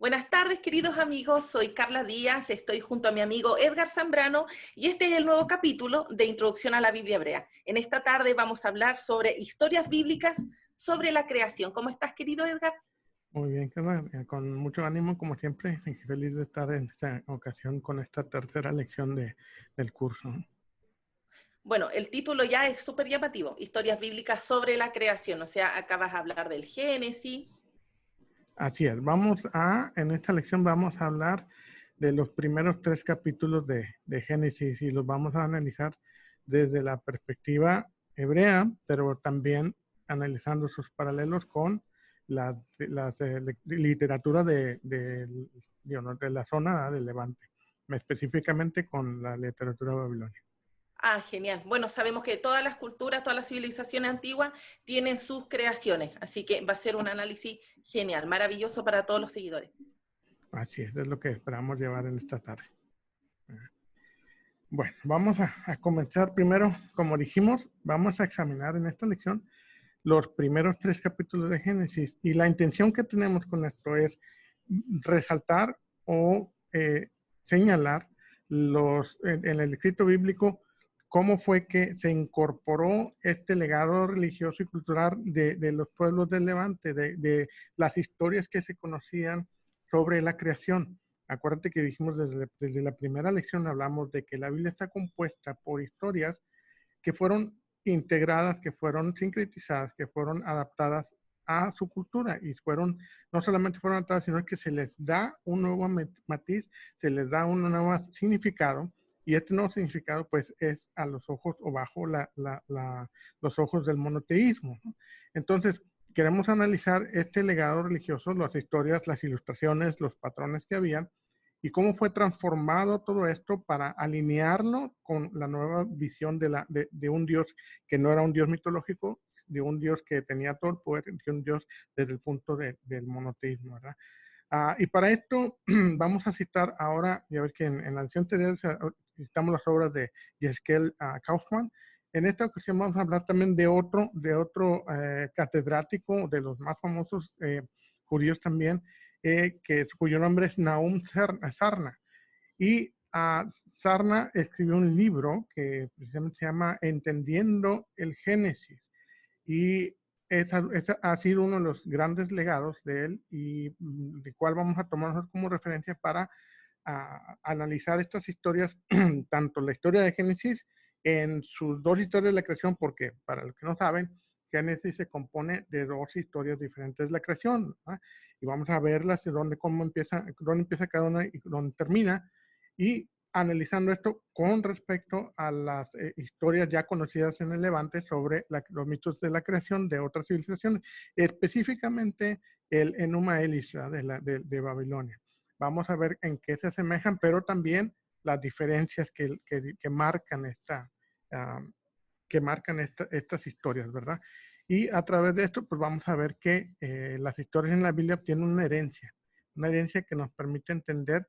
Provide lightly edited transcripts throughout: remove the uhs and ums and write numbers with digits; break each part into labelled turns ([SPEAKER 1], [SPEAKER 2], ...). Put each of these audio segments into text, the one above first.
[SPEAKER 1] Buenas tardes, queridos amigos. Soy Carla Díaz, estoy junto a mi amigo Edgar Zambrano y este es el nuevo capítulo de Introducción a la Biblia Hebrea. En esta tarde vamos a hablar sobre historias bíblicas sobre la creación. ¿Cómo estás, querido Edgar?
[SPEAKER 2] Muy bien, Carla, con mucho ánimo como siempre y feliz de estar en esta ocasión con esta tercera lección del curso.
[SPEAKER 1] Bueno, el título ya es súper llamativo, historias bíblicas sobre la creación, o sea, acabas de hablar del Génesis.
[SPEAKER 2] Así es, en esta lección vamos a hablar de los primeros 3 capítulos de Génesis y los vamos a analizar desde la perspectiva hebrea, pero también analizando sus paralelos con la literatura de la zona del Levante, específicamente con la literatura babilonia.
[SPEAKER 1] Ah, genial. Bueno, sabemos que todas las culturas, todas las civilizaciones antiguas tienen sus creaciones, así que va a ser un análisis genial, maravilloso para todos los seguidores.
[SPEAKER 2] Así es lo que esperamos llevar en esta tarde. Bueno, vamos a comenzar primero, como dijimos, vamos a examinar en esta lección los primeros 3 capítulos de Génesis y la intención que tenemos con esto es resaltar o señalar en el escrito bíblico cómo fue que se incorporó este legado religioso y cultural de los pueblos del Levante, de las historias que se conocían sobre la creación. Acuérdate que dijimos desde la primera lección, hablamos de que la Biblia está compuesta por historias que fueron integradas, que fueron sincretizadas, que fueron adaptadas a su cultura y no solamente fueron adaptadas, sino que se les da un nuevo matiz, se les da un nuevo significado y este nuevo significado pues es a los ojos o bajo los ojos del monoteísmo, ¿no? Entonces, queremos analizar este legado religioso, las historias, las ilustraciones, los patrones que habían y cómo fue transformado todo esto para alinearlo con la nueva visión de un Dios que no era un Dios mitológico, de un Dios que tenía todo el poder, de un Dios desde el punto del monoteísmo, ¿verdad? Y para esto vamos a citar ahora, ya ver que en la lección anterior citamos las obras de Yeskel Kaufman. En esta ocasión vamos a hablar también de otro catedrático, de los más famosos judíos también, cuyo nombre es Nahum Sarna. Y Sarna escribió un libro que precisamente se llama Entendiendo el Génesis. Y esa ha sido uno de los grandes legados de él y de cual vamos a tomarnos como referencia para analizar estas historias, tanto la historia de Génesis en sus dos historias de la creación, porque para los que no saben, Génesis se compone de dos historias diferentes de la creación, ¿no? Y vamos a verlas de dónde empieza cada una y dónde termina, y analizando esto con respecto a las historias ya conocidas en el Levante sobre los mitos de la creación de otras civilizaciones, específicamente el Enuma Elish de Babilonia. Vamos a ver en qué se asemejan, pero también las diferencias que marcan estas historias, ¿verdad? Y a través de esto, pues vamos a ver que las historias en la Biblia tienen una herencia que nos permite entender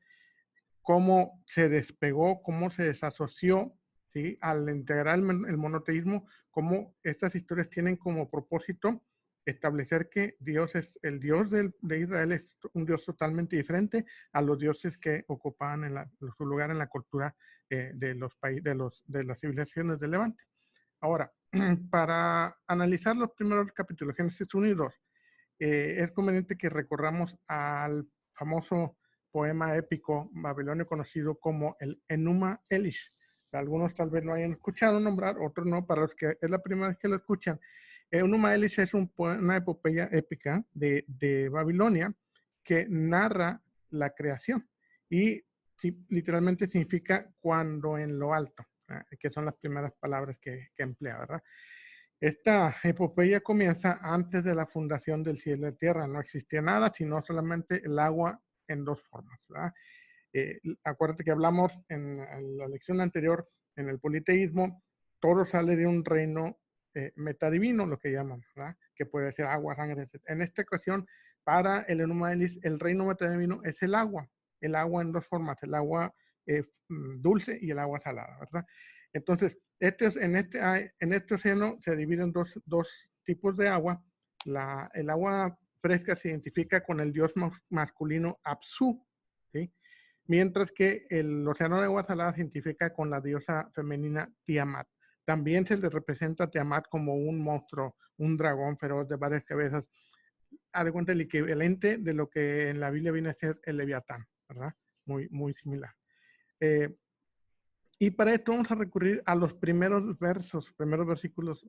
[SPEAKER 2] cómo se despegó, cómo se desasoció, ¿sí? Al integrar el monoteísmo, cómo estas historias tienen como propósito establecer que Dios es el Dios de Israel, es un Dios totalmente diferente a los dioses que ocupaban su lugar en la cultura de las civilizaciones del Levante. Ahora, para analizar los primeros capítulos, Génesis 1 y 2, es conveniente que recorramos al famoso poema épico babilonio conocido como el Enuma Elish. Algunos tal vez lo hayan escuchado nombrar, otros no. Para los que es la primera vez que lo escuchan, Enuma Elish es una epopeya épica de Babilonia que narra la creación y literalmente significa cuando en lo alto, que son las primeras palabras que emplea, ¿verdad? Esta epopeya comienza antes de la fundación del cielo y la tierra. No existía nada, sino solamente el agua en dos formas, ¿verdad? Acuérdate que hablamos en la lección anterior, en el politeísmo, todo sale de un reino metadivino, lo que llaman, ¿verdad? Que puede ser agua, sangre, etc. En esta ocasión, para el Enuma Elish, el reino metadivino es el agua en dos formas, el agua dulce y el agua salada, ¿verdad? Entonces, en este océano se dividen dos tipos de agua. El agua fresca se identifica con el dios masculino Apsu, ¿sí? Mientras que el océano de agua salada se identifica con la diosa femenina Tiamat. También se le representa a Tiamat como un monstruo, un dragón feroz de varias cabezas, algo el equivalente de lo que en la Biblia viene a ser el Leviatán, ¿verdad? Muy, muy similar. Y para esto vamos a recurrir a los primeros versículos,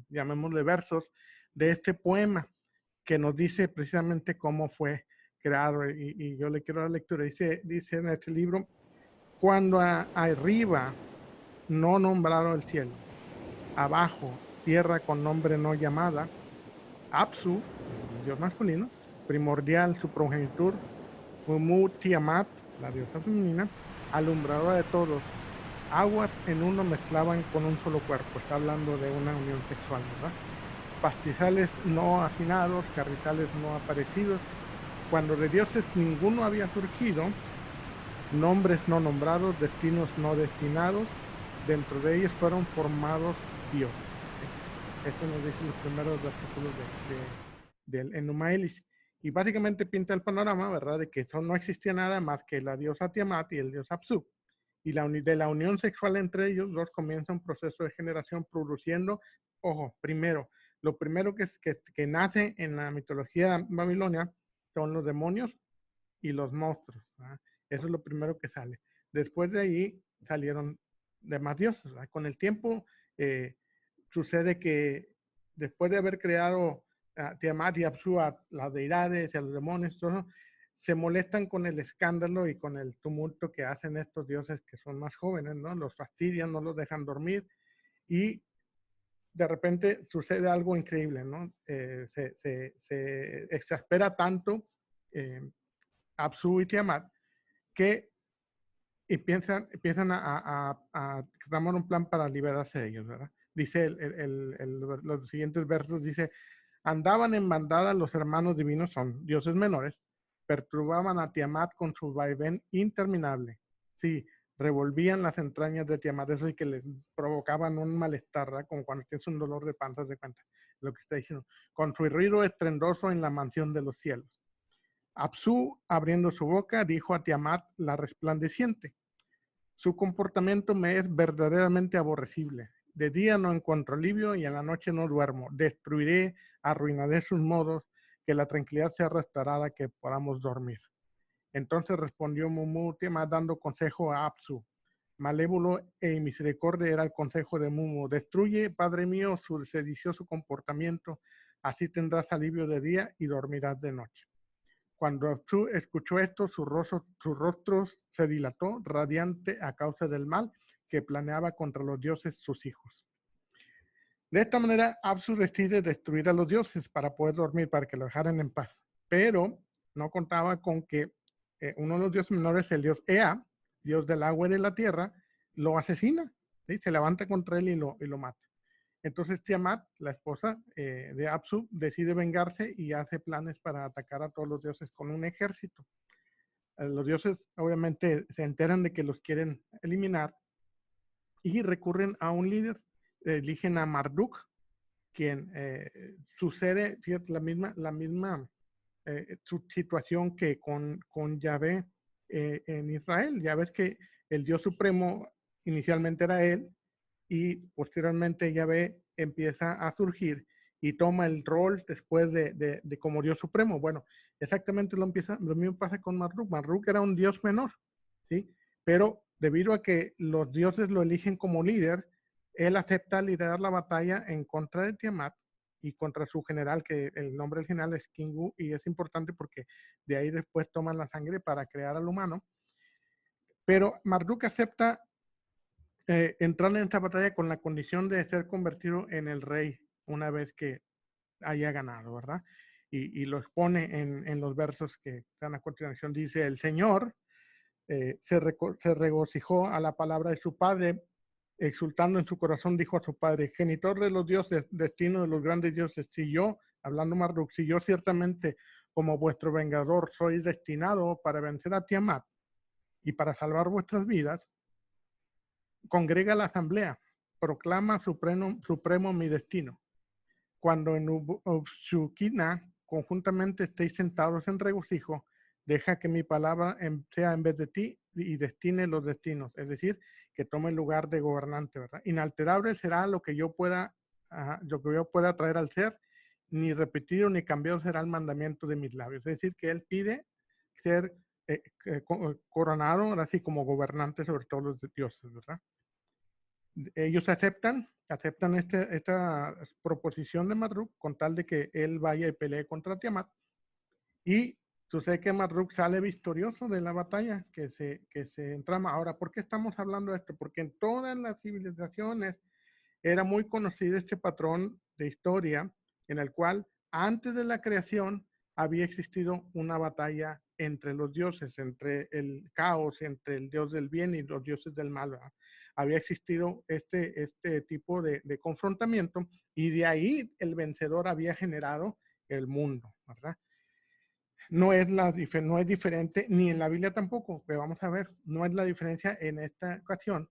[SPEAKER 2] llamémosle versos, de este poema, que nos dice precisamente cómo fue creado. Y yo le quiero dar lectura. Dice en este libro: cuando arriba no nombraron el cielo, abajo tierra con nombre no llamada, Apsu, el dios masculino, primordial, su progenitor, Mumu Tiamat, la diosa femenina, alumbradora de todos, aguas en uno mezclaban con un solo cuerpo. Está hablando de una unión sexual, ¿verdad? Pastizales no hacinados, carrizales no aparecidos. Cuando de dioses ninguno había surgido, nombres no nombrados, destinos no destinados, dentro de ellos fueron formados dioses. Esto nos dice los primeros versículos del Enuma Elish. Y básicamente pinta el panorama, ¿verdad?, de que no existía nada más que la diosa Tiamat y el dios Apsu. Y de la unión sexual entre ellos dos comienza un proceso de generación produciendo, ojo, lo primero que nace en la mitología babilonia son los demonios y los monstruos, ¿verdad? Eso es lo primero que sale. Después de ahí salieron demás dioses, ¿verdad? Con el tiempo sucede que después de haber creado Tiamat y Apsu, a las deidades y a los demonios, todo, se molestan con el escándalo y con el tumulto que hacen estos dioses que son más jóvenes, ¿no? Los fastidian, no los dejan dormir, y de repente sucede algo increíble, ¿no? Se exaspera tanto Apsu y Tiamat que empiezan a tramar un plan para liberarse de ellos, ¿verdad? Dice los siguientes versos, dice: andaban en bandada los hermanos divinos, son dioses menores, perturbaban a Tiamat con su vaivén interminable. Sí, revolvían las entrañas de Tiamat, eso y que les provocaban un malestar, ¿verdad? Como cuando tienes un dolor de panza, de cuenta, lo que está diciendo. Con su ruido estruendoso en la mansión de los cielos. Apsu, abriendo su boca, dijo a Tiamat, la resplandeciente: su comportamiento me es verdaderamente aborrecible. De día no encuentro alivio y en la noche no duermo. Destruiré, arruinaré sus modos, que la tranquilidad sea restaurada, que podamos dormir. Entonces respondió Mumu Tiamat dando consejo a Apsu. Malévolo e misericordia era el consejo de Mumu. Destruye, padre mío, su sedicioso comportamiento, así tendrás alivio de día y dormirás de noche. Cuando Apsu escuchó esto, su rostro se dilató, radiante a causa del mal que planeaba contra los dioses sus hijos. De esta manera, Apsu decide destruir a los dioses para poder dormir, para que lo dejaran en paz. Pero no contaba con que uno de los dioses menores, el dios Ea, dios del agua y de la tierra, lo asesina, ¿sí? Se levanta contra él y lo mata. Entonces Tiamat, la esposa de Apsu, decide vengarse y hace planes para atacar a todos los dioses con un ejército. Los dioses obviamente se enteran de que los quieren eliminar y recurren a un líder. Eligen a Marduk, quien sucede, fíjate, la misma su situación que con Yahvé en Israel. Ya ves que el Dios Supremo inicialmente era él, y posteriormente Yahvé empieza a surgir y toma el rol después de como Dios Supremo. Bueno, exactamente lo mismo pasa con Marduk. Marduk era un dios menor, ¿sí? Pero debido a que los dioses lo eligen como líder, él acepta liderar la batalla en contra de Tiamat y contra su general, que el nombre del general es Kingu, y es importante porque de ahí después toman la sangre para crear al humano. Pero Marduk acepta entrar en esta batalla con la condición de ser convertido en el rey una vez que haya ganado, ¿verdad? Y lo expone en los versos que están a continuación. Dice: el Señor se regocijó a la palabra de su padre, exultando en su corazón, dijo a su padre: genitor de los dioses, destino de los grandes dioses, si yo, hablando Marduk, si yo ciertamente como vuestro vengador soy destinado para vencer a Tiamat y para salvar vuestras vidas, congrega la asamblea, proclama supremo mi destino. Cuando en Upshukina conjuntamente estéis sentados en regocijo, deja que mi palabra sea en vez de ti y destine los destinos, es decir, que tome el lugar de gobernante, ¿verdad? Inalterable será lo que yo pueda traer al ser, ni repetido ni cambiado será el mandamiento de mis labios. Es decir, que él pide ser coronado, así como gobernante sobre todos los dioses, ¿verdad? Ellos aceptan esta proposición de Marduk con tal de que él vaya y pelee contra Tiamat. Y sucede que Marduk sale victorioso de la batalla que se entrama. Ahora, ¿por qué estamos hablando de esto? Porque en todas las civilizaciones era muy conocido este patrón de historia en el cual antes de la creación había existido una batalla entre los dioses, entre el caos, entre el dios del bien y los dioses del mal, ¿verdad? Había existido este tipo de confrontamiento y de ahí el vencedor había generado el mundo, ¿verdad? No es diferente, ni en la Biblia tampoco, pero vamos a ver, no es la diferencia en esta ocasión.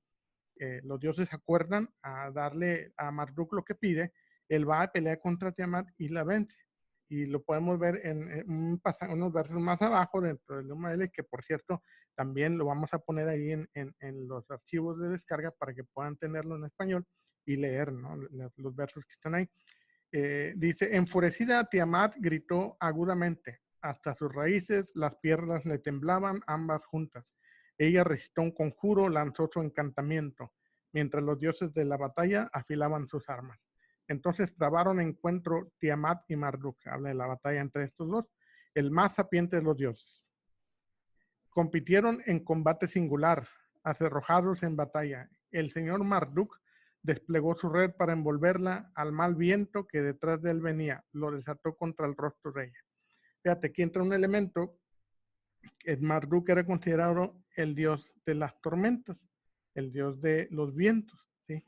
[SPEAKER 2] Los dioses acuerdan a darle a Marduk lo que pide, él va a pelear contra Tiamat y la vence. Y lo podemos ver en unos versos más abajo dentro del Luma L, que por cierto también lo vamos a poner ahí en los archivos de descarga para que puedan tenerlo en español y leer, ¿no?, los versos que están ahí. Dice, enfurecida Tiamat gritó agudamente, hasta sus raíces las piernas le temblaban ambas juntas. Ella recitó un conjuro, lanzó su encantamiento, mientras los dioses de la batalla afilaban sus armas. Entonces trabaron encuentro Tiamat y Marduk, habla de la batalla entre estos dos, el más sapiente de los dioses. Compitieron en combate singular, acerrojados en batalla. El señor Marduk desplegó su red para envolverla al mal viento que detrás de él venía, lo desató contra el rostro de ella. Fíjate, aquí entra un elemento. Marduk era considerado el dios de las tormentas, el dios de los vientos, ¿sí?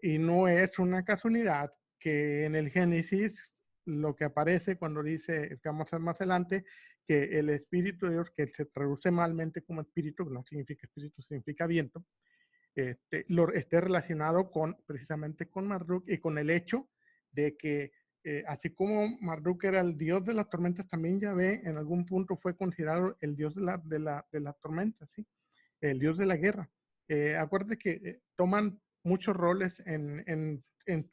[SPEAKER 2] Y no es una casualidad que en el Génesis lo que aparece cuando dice, que vamos a ver más adelante, que el Espíritu de Dios, que se traduce malmente como espíritu, no significa espíritu, significa viento, esté relacionado precisamente con Marduk y con el hecho de que así como Marduk era el dios de las tormentas, también Yahvé en algún punto fue considerado el dios de las tormentas, ¿sí? El dios de la guerra. Acuérdate que toman muchos roles en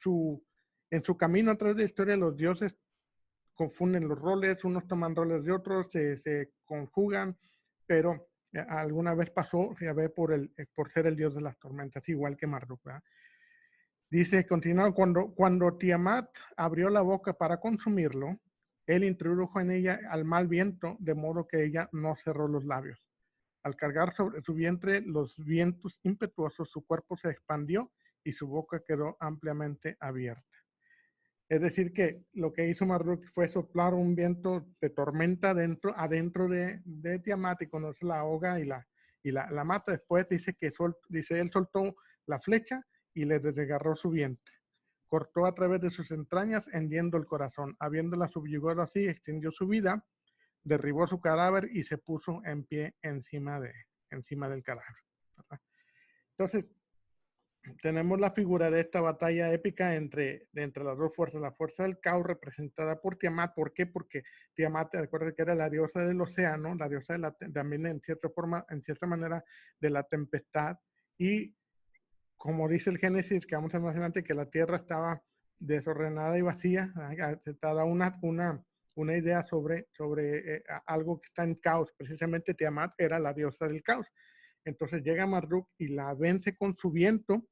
[SPEAKER 2] su camino a través de la historia. Los dioses confunden los roles, unos toman roles de otros, se conjugan, pero alguna vez pasó Yahvé por ser el dios de las tormentas, igual que Marduk, ¿verdad? Dice, continúa, cuando Tiamat abrió la boca para consumirlo, él introdujo en ella al mal viento, de modo que ella no cerró los labios. Al cargar sobre su vientre los vientos impetuosos, su cuerpo se expandió y su boca quedó ampliamente abierta. Es decir, que lo que hizo Marduk fue soplar un viento de tormenta adentro de Tiamat, y cuando se la ahoga y la mata. Después dice que él soltó la flecha y le desgarró su vientre. Cortó a través de sus entrañas, hendiendo el corazón. Habiéndola subyugado así, extendió su vida, derribó su cadáver y se puso en pie encima del cadáver, ¿verdad? Entonces, tenemos la figura de esta batalla épica entre las dos fuerzas. La fuerza del caos representada por Tiamat. ¿Por qué? Porque Tiamat, recuerda que era la diosa del océano, la diosa también en cierta manera de la tempestad. Y como dice el Génesis, que vamos a ver más adelante, que la tierra estaba desordenada y vacía. Se te da una idea sobre algo que está en caos. Precisamente Tiamat era la diosa del caos. Entonces llega Marduk y la vence con su viento,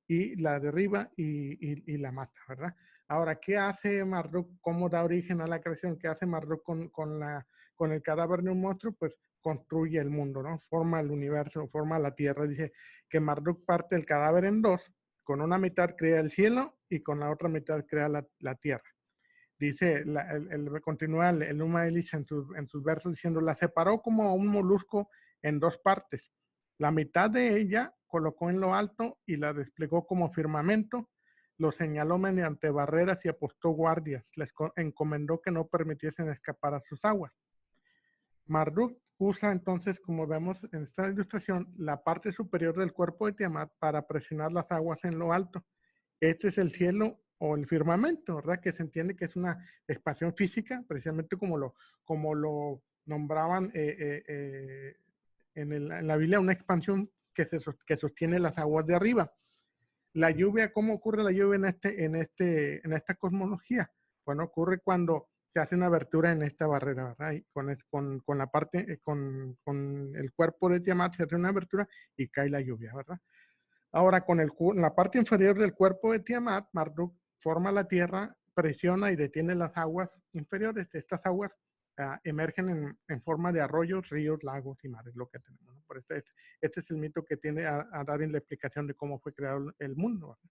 [SPEAKER 2] y la derriba y la mata, ¿verdad? Ahora, ¿qué hace Marduk? ¿Cómo da origen a la creación? ¿Qué hace Marduk con el cadáver de un monstruo? Pues construye el mundo, ¿no? Forma el universo, forma la tierra. Dice que Marduk parte el cadáver en dos, con una mitad crea el cielo y con la otra mitad crea la tierra. Dice, continúa el Numa Elish en sus versos diciendo, la separó como un molusco en dos partes. La mitad de ella colocó en lo alto y la desplegó como firmamento, lo señaló mediante barreras y apostó guardias, les encomendó que no permitiesen escapar a sus aguas. Marduk usa entonces, como vemos en esta ilustración, la parte superior del cuerpo de Tiamat para presionar las aguas en lo alto. Este es el cielo o el firmamento, ¿verdad? Que se entiende que es una expansión física, precisamente como lo nombraban en la Biblia, una expansión que sostiene las aguas de arriba. La lluvia, ¿cómo ocurre la lluvia en esta cosmología? Bueno, ocurre cuando se hace una abertura en esta barrera, ¿verdad? Y con la parte, con el cuerpo de Tiamat se hace una abertura y cae la lluvia, ¿verdad? Ahora, la parte inferior del cuerpo de Tiamat, Marduk forma la tierra, presiona y detiene las aguas inferiores. Estas aguas emergen en forma de arroyos, ríos, lagos y mares, lo que tenemos, ¿no? Por eso este es el mito que tiene a dar en la explicación de cómo fue creado el mundo, ¿verdad?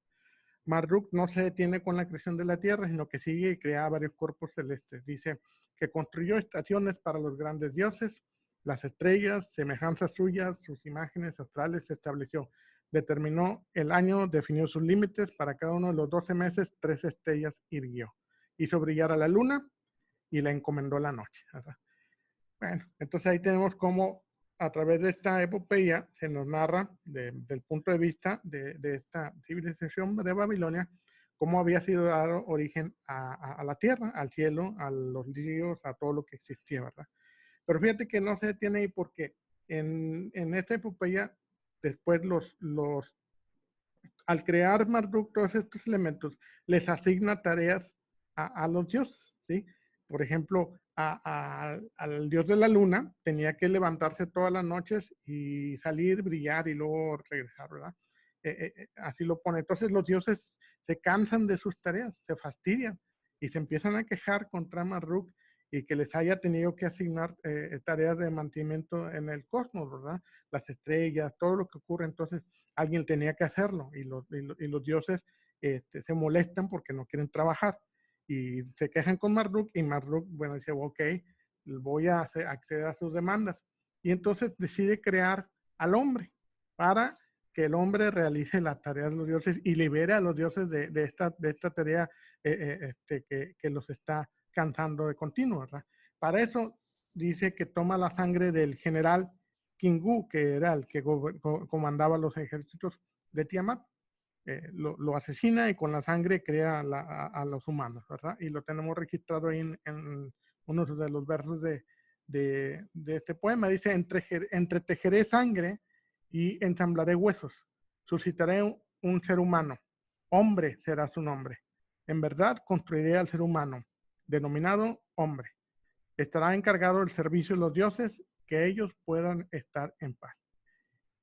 [SPEAKER 2] Marduk no se detiene con la creación de la tierra, sino que sigue y crea varios cuerpos celestes. Dice que construyó estaciones para los grandes dioses, las estrellas, semejanzas suyas, sus imágenes astrales se estableció. Determinó el año, definió sus límites, para cada uno de los 12 meses, 3 estrellas irguió. Hizo brillar a la luna y la encomendó la noche. Bueno, entonces ahí tenemos cómo a través de esta epopeya se nos narra del punto de vista de esta civilización de Babilonia, cómo había sido dado origen a la tierra, al cielo, a los ríos, a todo lo que existía, ¿verdad? Pero fíjate que no se detiene ahí porque en esta epopeya, después al crear Marduk todos estos elementos, les asigna tareas a los dioses, ¿sí? Por ejemplo, al dios de la luna tenía que levantarse todas las noches y salir, brillar y luego regresar, ¿verdad? Así lo pone. Entonces los dioses se cansan de sus tareas, se fastidian y se empiezan a quejar contra Marduk y que les haya tenido que asignar tareas de mantenimiento en el cosmos, ¿verdad? Las estrellas, todo lo que ocurre. Entonces alguien tenía que hacerlo y los dioses se molestan porque no quieren trabajar y se quejan con Marduk y Marduk, bueno, dice, ok, voy a acceder a sus demandas. Y entonces decide crear al hombre para que el hombre realice las tareas de los dioses y libere a los dioses de esta tarea que los está cansando de continuo, ¿verdad? Para eso dice que toma la sangre del general Kingu, que era el que comandaba los ejércitos de Tiamat, lo asesina y con la sangre crea a los humanos, ¿verdad? Y lo tenemos registrado ahí en uno de los versos de este poema. Dice, entretejeré sangre y ensamblaré huesos, suscitaré un ser humano, hombre será su nombre. En verdad construiré al ser humano, denominado hombre. Estará encargado del servicio de los dioses, que ellos puedan estar en paz.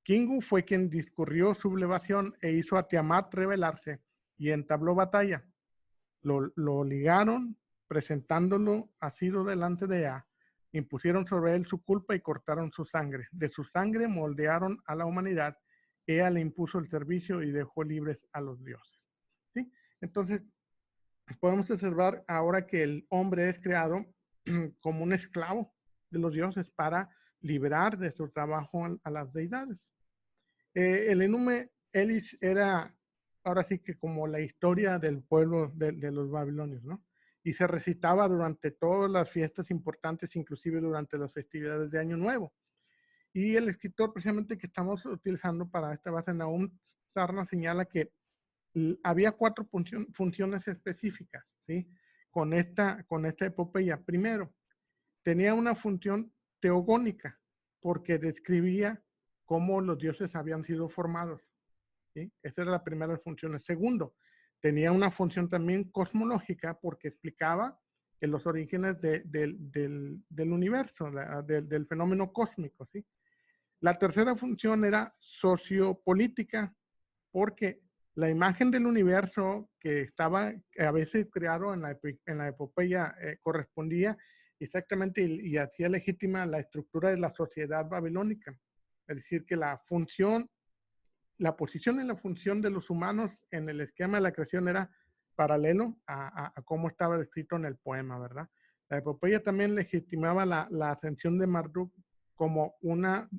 [SPEAKER 2] Kingu fue quien discurrió sublevación e hizo a Tiamat rebelarse y entabló batalla. Lo ligaron, presentándolo asido delante de Ea. Impusieron sobre él su culpa y cortaron su sangre. De su sangre moldearon a la humanidad. Ea le impuso el servicio y dejó libres a los dioses. ¿Sí? Entonces, podemos observar ahora que el hombre es creado como un esclavo de los dioses para liberar de su trabajo a las deidades. El Enume Elis era ahora sí que como la historia del pueblo de los babilonios, ¿no? Y se recitaba durante todas las fiestas importantes, inclusive durante las festividades de Año Nuevo. Y el escritor precisamente que estamos utilizando para esta base, Nahum Sarna, señala que había 4 funciones específicas, ¿sí? Con esta epopeya. Primero, tenía una función teogónica, porque describía cómo los dioses habían sido formados, ¿sí? Esa era la primera función. Segundo, tenía una función también cosmológica, porque explicaba los orígenes del universo, del fenómeno cósmico, ¿sí? La tercera función era sociopolítica, porque la imagen del universo que estaba a veces creado en la epopeya correspondía exactamente y hacía legítima la estructura de la sociedad babilónica. Es decir, que la posición y la función de los humanos en el esquema de la creación era paralelo a cómo estaba descrito en el poema, ¿verdad? La epopeya también legitimaba la ascensión de Marduk como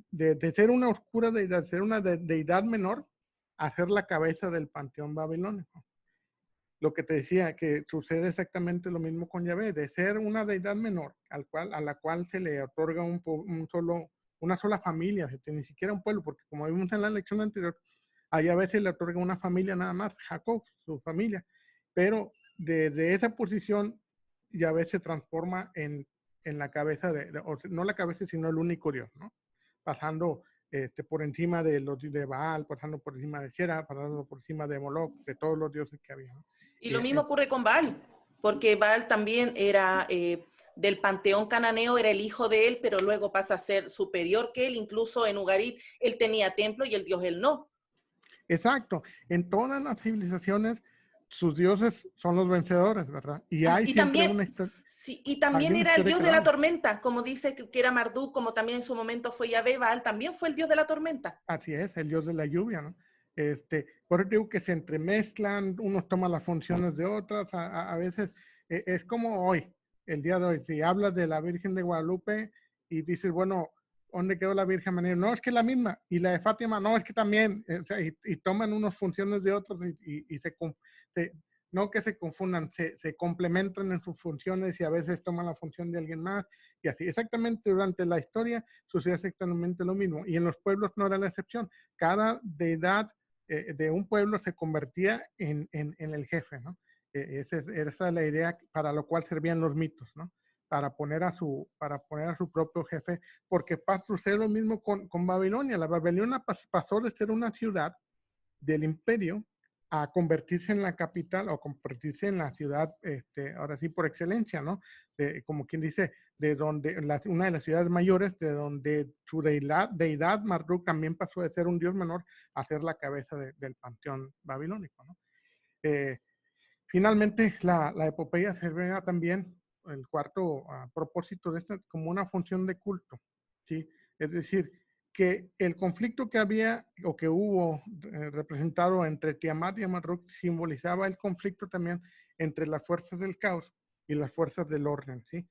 [SPEAKER 2] de ser una oscura deidad, ser una deidad menor, a ser la cabeza del panteón babilónico. Lo que te decía, que sucede exactamente lo mismo con Yahvé, de ser una deidad menor, a la cual se le otorga una sola familia, ni siquiera un pueblo, porque como vimos en la lección anterior, a Yahvé se le otorga una familia nada más, Jacob, su familia, pero desde esa posición Yahvé se transforma en la cabeza no la cabeza, sino el único Dios, ¿no? Pasando por encima de los de Baal, pasando por encima de Shera, pasando por encima de Moloch, de todos los dioses que había, ¿no?
[SPEAKER 1] Y lo mismo ocurre con Baal, porque Baal también era del panteón cananeo, era el hijo de él, pero luego pasa a ser superior que él, incluso en Ugarit él tenía templo y el dios él no.
[SPEAKER 2] Exacto, en todas las civilizaciones sus dioses son los vencedores, ¿verdad? Y hay
[SPEAKER 1] Y
[SPEAKER 2] siempre
[SPEAKER 1] también,
[SPEAKER 2] una historia.
[SPEAKER 1] sí, y también era el dios
[SPEAKER 2] Que
[SPEAKER 1] de la
[SPEAKER 2] damos.
[SPEAKER 1] tormenta, como dice que era Marduk, como también en su momento fue Yahvé, Baal también fue el dios de la tormenta.
[SPEAKER 2] Así es, el dios de la lluvia, ¿no? Por eso digo que se entremezclan, unos toman las funciones de otras, a veces es como hoy, el día de hoy, si hablas de la Virgen de Guadalupe y dices, bueno, ¿dónde quedó la Virgen María? No, es que es la misma, y la de Fátima, no, es que también, o sea, y toman unas funciones de otras y no que se confundan, se complementan en sus funciones y a veces toman la función de alguien más, y así, exactamente durante la historia sucede exactamente lo mismo. Y en los pueblos no era la excepción. Cada deidad de un pueblo se convertía en el jefe, ¿no? Esa es la idea para lo cual servían los mitos, ¿no? Para poner a su propio jefe, porque sucede lo mismo con Babilonia. La Babilonia pasó de ser una ciudad del imperio a convertirse en la capital o convertirse en la ciudad, ahora sí por excelencia, ¿no? Como quien dice, de donde una de las ciudades mayores, de donde su deidad Marduk también pasó de ser un dios menor a ser la cabeza del panteón babilónico, ¿no? Eh, Finalmente, la epopeya servía también, el cuarto propósito de esta, como una función de culto, ¿sí? Es decir, que el conflicto que había o que hubo representado entre Tiamat y Amarruk simbolizaba el conflicto también entre las fuerzas del caos y las fuerzas del orden, ¿sí?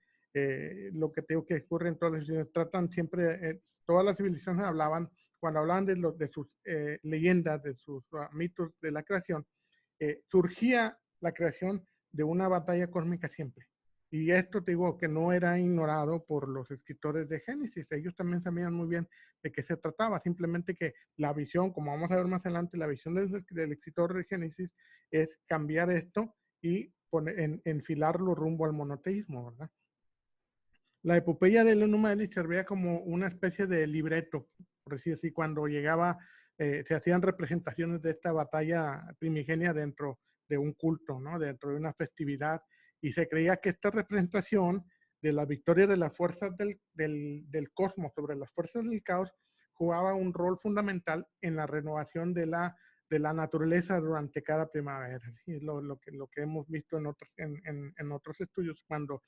[SPEAKER 2] Lo que tengo que ocurre en todas las civilizaciones, tratan siempre, todas las civilizaciones hablaban, cuando hablaban de sus leyendas, de sus mitos de la creación, surgía la creación de una batalla cósmica siempre. Y esto te digo que no era ignorado por los escritores de Génesis. Ellos también sabían muy bien de qué se trataba. Simplemente que la visión, como vamos a ver más adelante, la visión del escritor de Génesis es cambiar esto y enfilarlo rumbo al monoteísmo, ¿verdad? La epopeya del Enuma Elish servía como una especie de libreto, por decir así, cuando llegaba, se hacían representaciones de esta batalla primigenia dentro de un culto, ¿no? Dentro de una festividad, y se creía que esta representación de la victoria de las fuerzas del cosmos sobre las fuerzas del caos jugaba un rol fundamental en la renovación de la naturaleza durante cada primavera. ¿Sí? Lo que hemos visto en otros estudios, cuando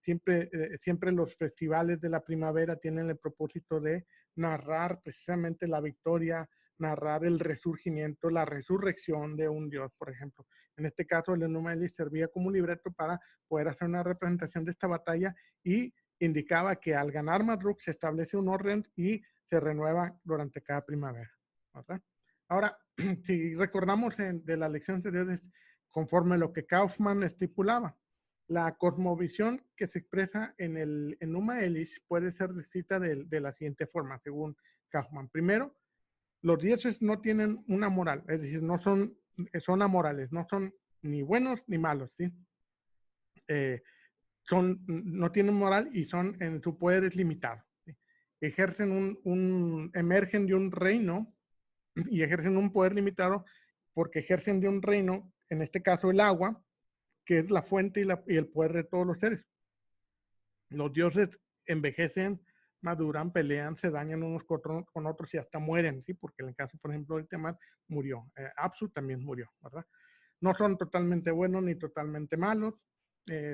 [SPEAKER 2] siempre los festivales de la primavera tienen el propósito de narrar precisamente la victoria, narrar el resurgimiento, la resurrección de un dios, por ejemplo. En este caso, el Enuma Elish servía como un libreto para poder hacer una representación de esta batalla y indicaba que al ganar Marduk se establece un orden y se renueva durante cada primavera, ¿verdad? Ahora, si recordamos de las lecciones anteriores, conforme lo que Kaufman estipulaba, la cosmovisión que se expresa en el Enuma Elish puede ser descrita de la siguiente forma, según Kaufman. Primero, los dioses no tienen una moral, es decir, son amorales, no son ni buenos ni malos, ¿sí? No tienen moral y en su poder es limitado, ¿sí? Emergen de un reino y ejercen un poder limitado porque ejercen de un reino, en este caso el agua, que es la fuente y el poder de todos los seres. Los dioses envejecen, maduran, pelean, se dañan unos con otros y hasta mueren, ¿sí? Porque en el caso, por ejemplo, del Tiamat murió, Apsu también murió, ¿verdad? No son totalmente buenos ni totalmente malos,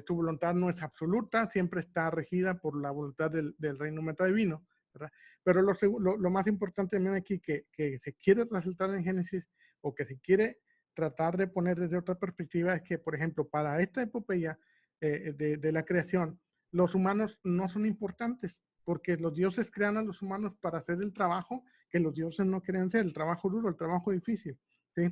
[SPEAKER 2] su voluntad no es absoluta, siempre está regida por la voluntad del reino metadivino, ¿verdad? Pero lo más importante también aquí que se quiere resaltar en Génesis o que se quiere tratar de poner desde otra perspectiva es que, por ejemplo, para esta epopeya de la creación, los humanos no son importantes, porque los dioses crean a los humanos para hacer el trabajo que los dioses no querían hacer, el trabajo duro, el trabajo difícil, ¿sí?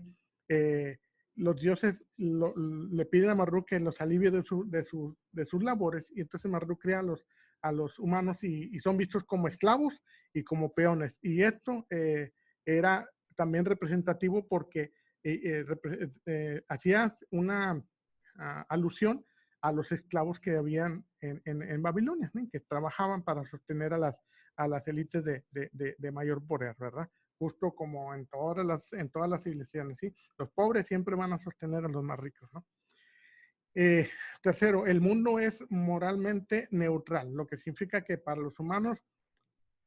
[SPEAKER 2] Los dioses le piden a Marduk que los alivie de sus labores, y entonces Marduk crea a los humanos y son vistos como esclavos y como peones. Y esto era también representativo porque hacías alusión a los esclavos que habían en Babilonia, ¿no? Que trabajaban para sostener a las élites de mayor poder, ¿verdad? Justo como en todas las civilizaciones, ¿sí? Los pobres siempre van a sostener a los más ricos, ¿no? Tercero, el mundo es moralmente neutral, lo que significa que para los humanos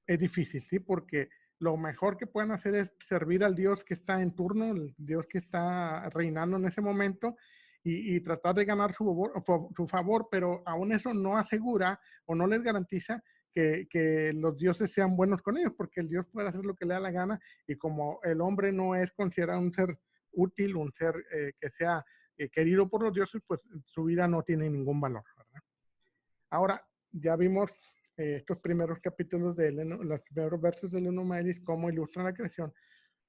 [SPEAKER 2] es difícil, ¿sí? Porque lo mejor que pueden hacer es servir al Dios que está en turno, el Dios que está reinando en ese momento, y tratar de ganar su favor, pero aún eso no asegura o no les garantiza que los dioses sean buenos con ellos, porque el Dios puede hacer lo que le da la gana, y como el hombre no es considerado un ser útil, un ser que sea querido por los dioses, pues su vida no tiene ningún valor, ¿verdad? Ahora, ya vimos estos primeros capítulos, los primeros versos del Enuma Elish, cómo ilustran la creación.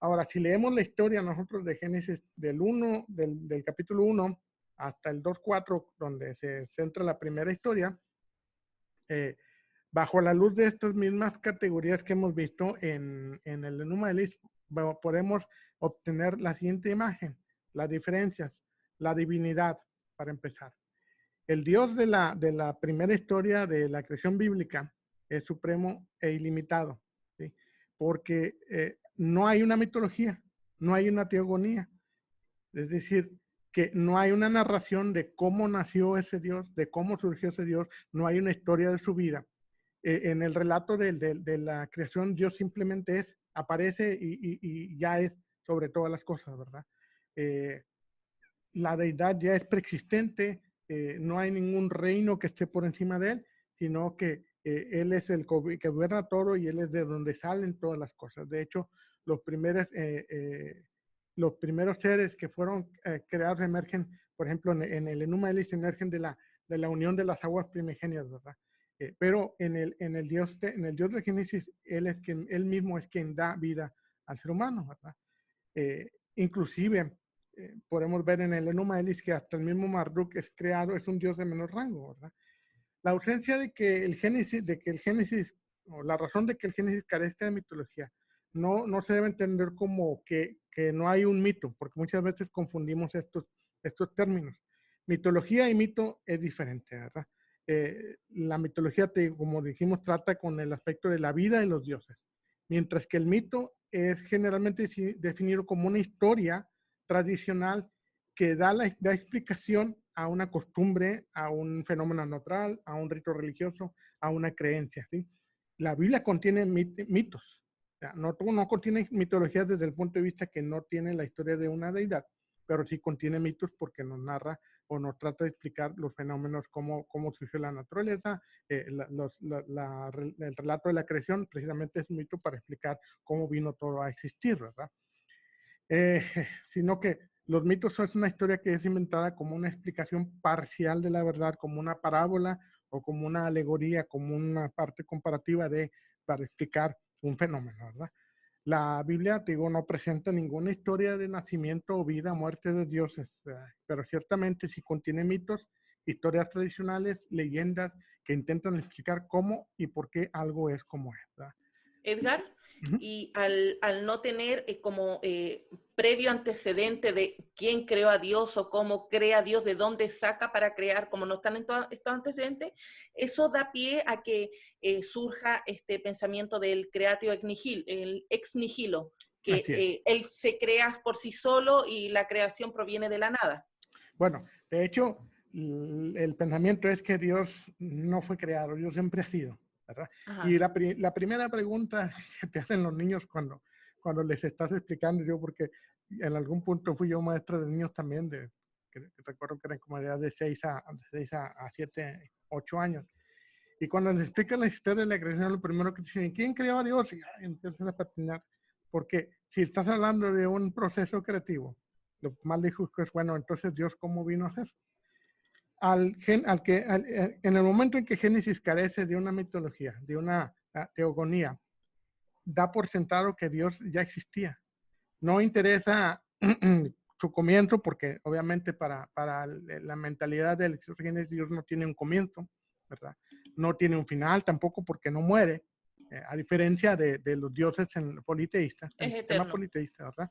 [SPEAKER 2] Ahora, si leemos la historia nosotros de Génesis del capítulo 1 hasta el 2.4, donde se centra la primera historia, bajo la luz de estas mismas categorías que hemos visto en el Enuma Elish, podemos obtener la siguiente imagen: las diferencias, la divinidad, para empezar. El Dios de la primera historia de la creación bíblica es supremo e ilimitado, ¿sí? Porque no hay una mitología, no hay una teogonía, es decir, que no hay una narración de cómo nació ese Dios, de cómo surgió ese Dios, no hay una historia de su vida. En el relato de la creación, Dios simplemente aparece y ya es sobre todas las cosas, ¿verdad? La deidad ya es preexistente, no hay ningún reino que esté por encima de él, sino que él es el que gobierna todo, y él es de donde salen todas las cosas. De hecho, los primeros seres que fueron creados emergen, por ejemplo, en el Enuma Elish, emergen de la unión de las aguas primigenias, ¿verdad? Pero en el Dios de Génesis, él mismo es quien da vida al ser humano, ¿verdad? Inclusive, podemos ver en el Enuma Elish que hasta el mismo Marduk es creado, es un dios de menor rango, ¿verdad? La ausencia de que el Génesis, o la razón de que el Génesis carezca de mitología, no se debe entender como que no hay un mito, porque muchas veces confundimos estos términos. Mitología y mito es diferente, ¿verdad? La mitología, como dijimos, trata con el aspecto de la vida de los dioses, mientras que el mito es generalmente definido como una historia tradicional que da explicación a una costumbre, a un fenómeno natural, a un rito religioso, a una creencia, ¿sí? La Biblia contiene mitos, o sea, no contiene mitologías desde el punto de vista que no tiene la historia de una deidad, pero sí contiene mitos porque nos narra o nos trata de explicar los fenómenos, cómo surgió la naturaleza. El relato de la creación precisamente es un mito para explicar cómo vino todo a existir, ¿verdad? Sino que los mitos son una historia que es inventada como una explicación parcial de la verdad, como una parábola o como una alegoría, como una parte comparativa para explicar un fenómeno, ¿verdad? La Biblia, te digo, no presenta ninguna historia de nacimiento o vida, muerte de dioses, pero ciertamente sí contiene mitos, historias tradicionales, leyendas que intentan explicar cómo y por qué algo es como es, ¿verdad?
[SPEAKER 1] Edgar, y al no tener como previo antecedente de quién creó a Dios o cómo crea a Dios, de dónde saca para crear, como no están en estos antecedentes, eso da pie a que surja este pensamiento del creatio ex nihilo, que él se crea por sí solo y la creación proviene de la nada.
[SPEAKER 2] Bueno, de hecho, el pensamiento es que Dios no fue creado, Dios siempre ha sido, ¿verdad? Ajá. Y la primera pregunta que te hacen los niños cuando les estás explicando, yo porque en algún punto fui yo maestro de niños también, que recuerdo que eran como de 6 a 7, 8 años. Y cuando les explican la historia de la creación, lo primero que dicen, ¿quién creó a Dios? Y empiezan a patinar. Porque si estás hablando de un proceso creativo, lo más lejos que es, bueno, entonces Dios, ¿cómo vino a ser? En el momento en que Génesis carece de una mitología, de una teogonía, da por sentado que Dios ya existía. No interesa su comienzo, porque obviamente para la mentalidad del Génesis, Dios no tiene un comienzo, ¿verdad? No tiene un final tampoco, porque no muere, a diferencia de los dioses politeístas, en el sistema politeísta, ¿verdad?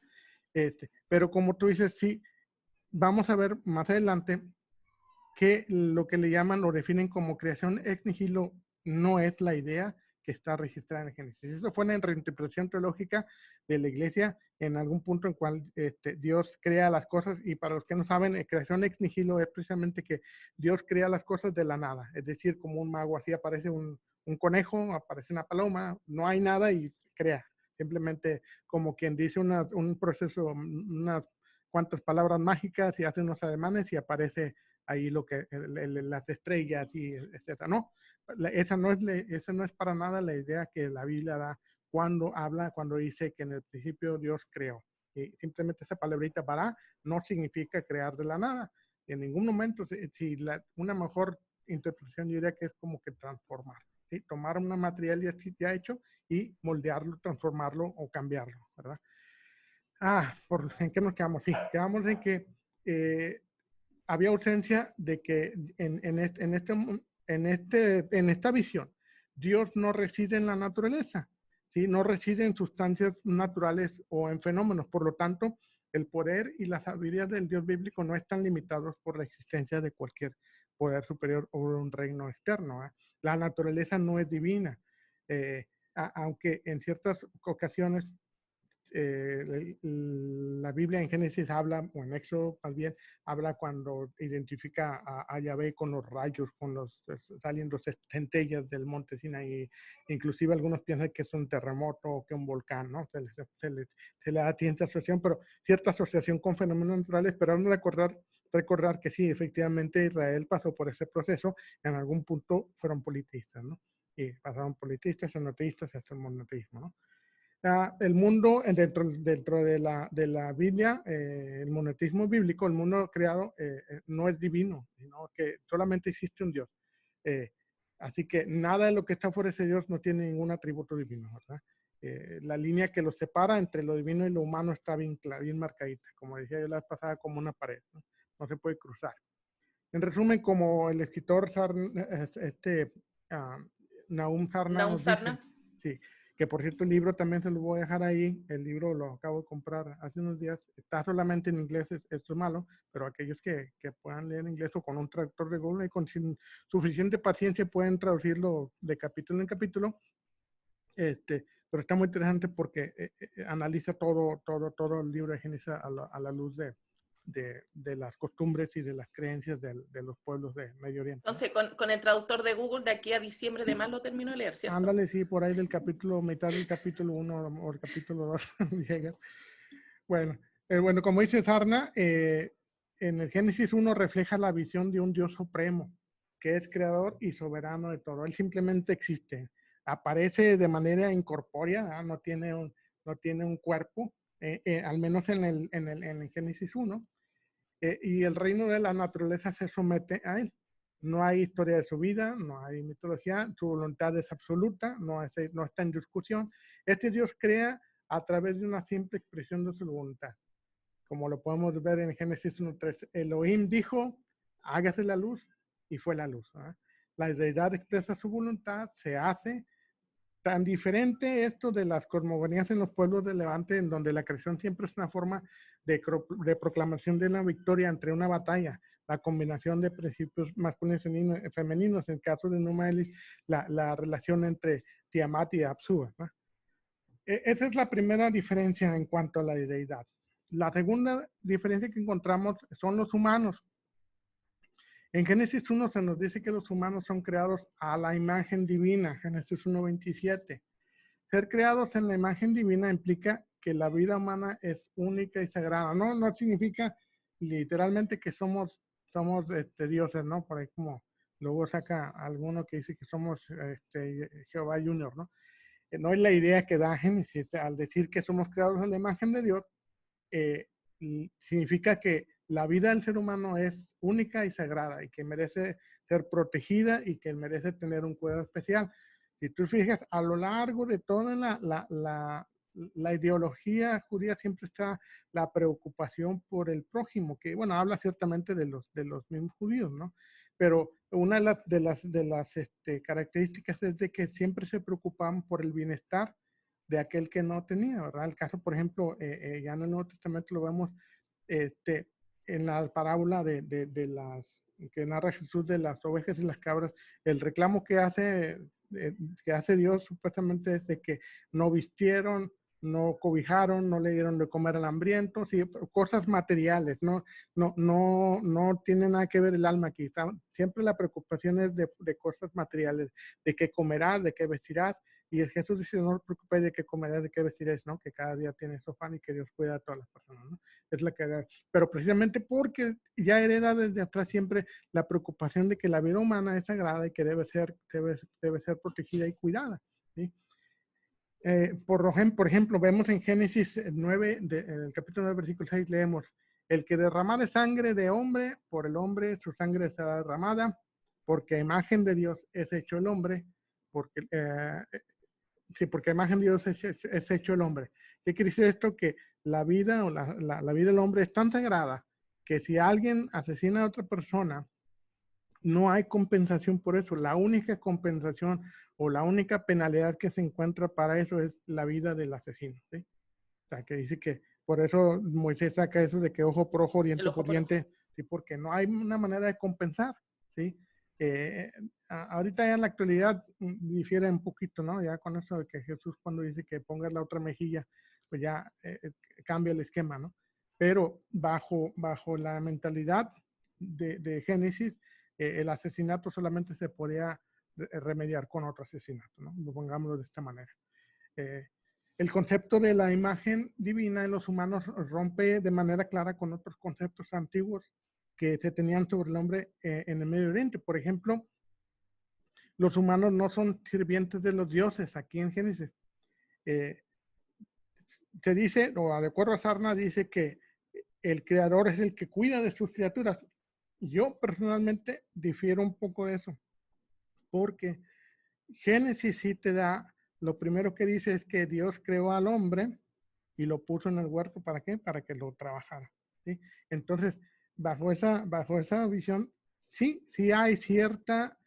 [SPEAKER 2] Pero como tú dices, sí, vamos a ver más adelante que lo que le llaman, lo definen como creación ex nihilo, no es la idea que está registrada en Génesis. Eso fue una reinterpretación teológica de la iglesia en algún punto en cual Dios crea las cosas, y para los que no saben, creación ex nihilo es precisamente que Dios crea las cosas de la nada, es decir, como un mago, así aparece un conejo, aparece una paloma, no hay nada y crea. Simplemente como quien dice un proceso, unas cuantas palabras mágicas y hace unos ademanes y aparece ahí lo que las estrellas y etcétera. No, esa no es para nada la idea que la Biblia da cuando dice que en el principio Dios creó. Y simplemente esa palabrita para no significa crear de la nada. En ningún momento, una mejor interpretación yo diría que es como que transformar. ¿Sí? Tomar un material ya hecho y moldearlo, transformarlo o cambiarlo, ¿verdad? ¿En qué nos quedamos? Sí, quedamos en que había ausencia de que en esta visión, Dios no reside en la naturaleza, ¿sí? No reside en sustancias naturales o en fenómenos. Por lo tanto, el poder y la sabiduría del Dios bíblico no están limitados por la existencia de cualquier poder superior o un reino externo. La naturaleza no es divina, aunque en ciertas ocasiones la Biblia en Génesis habla, o en Éxodo más bien, habla cuando identifica a Yahvé con los rayos, saliendo centellas del monte Sinaí. Inclusive algunos piensan que es un terremoto o que un volcán, ¿no? Se le da cierta asociación, pero cierta asociación con fenómenos naturales, pero vamos a recordar que sí, efectivamente Israel pasó por ese proceso, en algún punto fueron politistas, ¿no? Y pasaron politistas, monoteístas, hasta el monoteísmo, ¿no? El mundo dentro de la Biblia, el monoteísmo bíblico, el mundo creado no es divino, sino que solamente existe un Dios. Eh, Así que nada de lo que está fuera de ese Dios no tiene ningún atributo divino, ¿verdad? La línea que los separa entre lo divino y lo humano está bien marcadita, como decía yo la vez pasada, como una pared, ¿no? No se puede cruzar. En resumen, como el escritor uh, Nahum Sarna
[SPEAKER 1] Naum
[SPEAKER 2] nos dice,
[SPEAKER 1] Sarna.
[SPEAKER 2] sí, que por cierto el libro también se lo voy a dejar ahí, el libro lo acabo de comprar hace unos días, está solamente en inglés, esto es malo, pero aquellos que puedan leer inglés o con un traductor de Google y con suficiente paciencia pueden traducirlo de capítulo en capítulo, pero está muy interesante porque analiza todo el libro de Génesis a la luz de las costumbres y de las creencias de los pueblos de Medio Oriente, ¿no?
[SPEAKER 1] Entonces, con el traductor de Google, de aquí a diciembre de más lo termino de leer, ¿cierto?
[SPEAKER 2] Ándale, sí, por ahí mitad del capítulo 1 o el capítulo 2 llega. Bueno, como dice Sarna, en el Génesis 1 refleja la visión de un Dios supremo, que es creador y soberano de todo. Él simplemente existe. Aparece de manera incorpórea, no tiene un cuerpo, al menos en el Génesis 1. Y el reino de la naturaleza se somete a él. No hay historia de su vida, no hay mitología, su voluntad es absoluta, no está en discusión. Este Dios crea a través de una simple expresión de su voluntad. Como lo podemos ver en Génesis 1:3, Elohim dijo, hágase la luz, y fue la luz. ¿Eh? La deidad expresa su voluntad, se hace. Tan diferente esto de las cosmogonías en los pueblos de Levante, en donde la creación siempre es una forma de proclamación de la victoria entre una batalla, la combinación de principios masculinos y femeninos, en el caso de Numa Elis, la relación entre Tiamat y Apsu, ¿no? Esa es la primera diferencia en cuanto a la deidad. La segunda diferencia que encontramos son los humanos. En Génesis 1 se nos dice que los humanos son creados a la imagen divina, Génesis 1:27. Ser creados en la imagen divina implica que la vida humana es única y sagrada. No significa literalmente que somos dioses, ¿no? Por ahí como luego saca alguno que dice que somos Jehová Junior, ¿no? No es la idea que da Génesis. Al decir que somos creados en la imagen de Dios, eh, significa que la vida del ser humano es única y sagrada y que merece ser protegida y que merece tener un cuidado especial. Si tú fijas, a lo largo de toda la ideología judía siempre está la preocupación por el prójimo, que bueno, habla ciertamente de los mismos judíos, ¿no? Pero una de las características es de que siempre se preocupaban por el bienestar de aquel que no tenía, ¿verdad? El caso, por ejemplo, ya en el Nuevo Testamento lo vemos, en la parábola de las que narra Jesús de las ovejas y las cabras, el reclamo que hace Dios supuestamente es de que no vistieron, no cobijaron, no le dieron de comer al hambriento, sí, cosas materiales, no tiene nada que ver el alma aquí. Siempre la preocupación es de cosas materiales, de qué comerás, de qué vestirás. Y Jesús dice, no os preocupéis de qué comerás, de qué vestiréis, ¿no? Que cada día tiene su afán y que Dios cuida a todas las personas, ¿no? Es la que, pero precisamente porque ya hereda desde atrás siempre la preocupación de que la vida humana es sagrada y que debe ser protegida y cuidada, ¿sí? Por ejemplo, vemos en Génesis 9, en el capítulo 9, versículo 6, leemos, el que derramare sangre de hombre, por el hombre su sangre será derramada, porque a imagen de Dios es hecho el hombre, porque, sí, porque a imagen de Dios es hecho el hombre. ¿Qué quiere decir esto? Que la vida o la vida del hombre es tan sagrada que si alguien asesina a otra persona, no hay compensación por eso. La única compensación o la única penalidad que se encuentra para eso es la vida del asesino, ¿sí? O sea, que dice que por eso Moisés saca eso de que ojo por ojo, diente por diente, sí, porque no hay una manera de compensar, ¿sí? Ahorita ya en la actualidad difiere un poquito, ¿no? Ya con eso de que Jesús cuando dice que pongas la otra mejilla, pues ya cambia el esquema, ¿no? Pero bajo la mentalidad de Génesis, el asesinato solamente se podía remediar con otro asesinato, ¿no? Pongámoslo de esta manera. El concepto de la imagen divina en los humanos rompe de manera clara con otros conceptos antiguos que se tenían sobre el hombre en el Medio Oriente. Por ejemplo, los humanos no son sirvientes de los dioses aquí en Génesis. Se dice, o de acuerdo a Sarna, dice que el creador es el que cuida de sus criaturas. Yo personalmente difiero un poco de eso, porque Génesis sí te da, lo primero que dice es que Dios creó al hombre y lo puso en el huerto, ¿para qué? Para que lo trabajara, ¿sí? Entonces, bajo esa visión, sí hay cierta,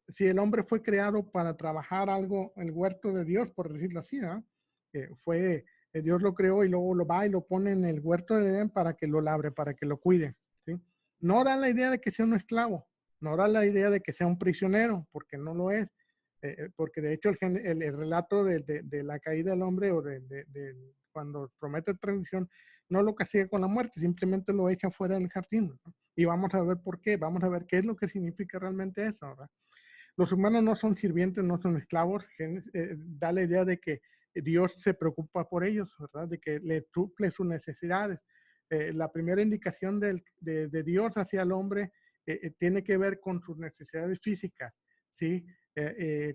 [SPEAKER 2] si el hombre fue creado para trabajar algo, el huerto de Dios, por decirlo así, ¿no? Dios lo creó y luego lo va y lo pone en el huerto de Edén para que lo labre, para que lo cuide, ¿sí? No da la idea de que sea un esclavo, no da la idea de que sea un prisionero, porque no lo es. Porque de hecho el relato de la caída del hombre o cuando promete transición no lo castiga con la muerte, simplemente lo echa fuera del jardín, ¿no? Y vamos a ver por qué, vamos a ver qué es lo que significa realmente eso, ¿verdad? Los humanos no son sirvientes, no son esclavos, da la idea de que Dios se preocupa por ellos, ¿verdad? De que le suple sus necesidades. La primera indicación de Dios hacia el hombre tiene que ver con sus necesidades físicas, ¿sí?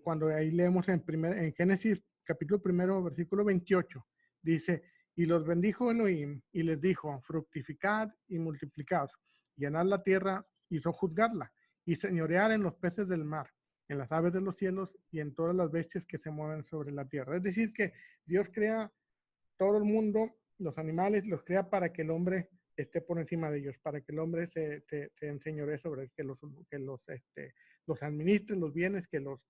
[SPEAKER 2] Cuando ahí leemos en Génesis capítulo 1, versículo 28, dice, y los bendijo Elohim y les dijo, fructificad y multiplicaos, llenad la tierra y sojuzgadla, y señorear en los peces del mar, en las aves de los cielos y en todas las bestias que se mueven sobre la tierra. Es decir, que Dios crea todo el mundo, los animales, los crea para que el hombre esté por encima de ellos, para que el hombre se enseñoree sobre él, que los administre, los bienes, que los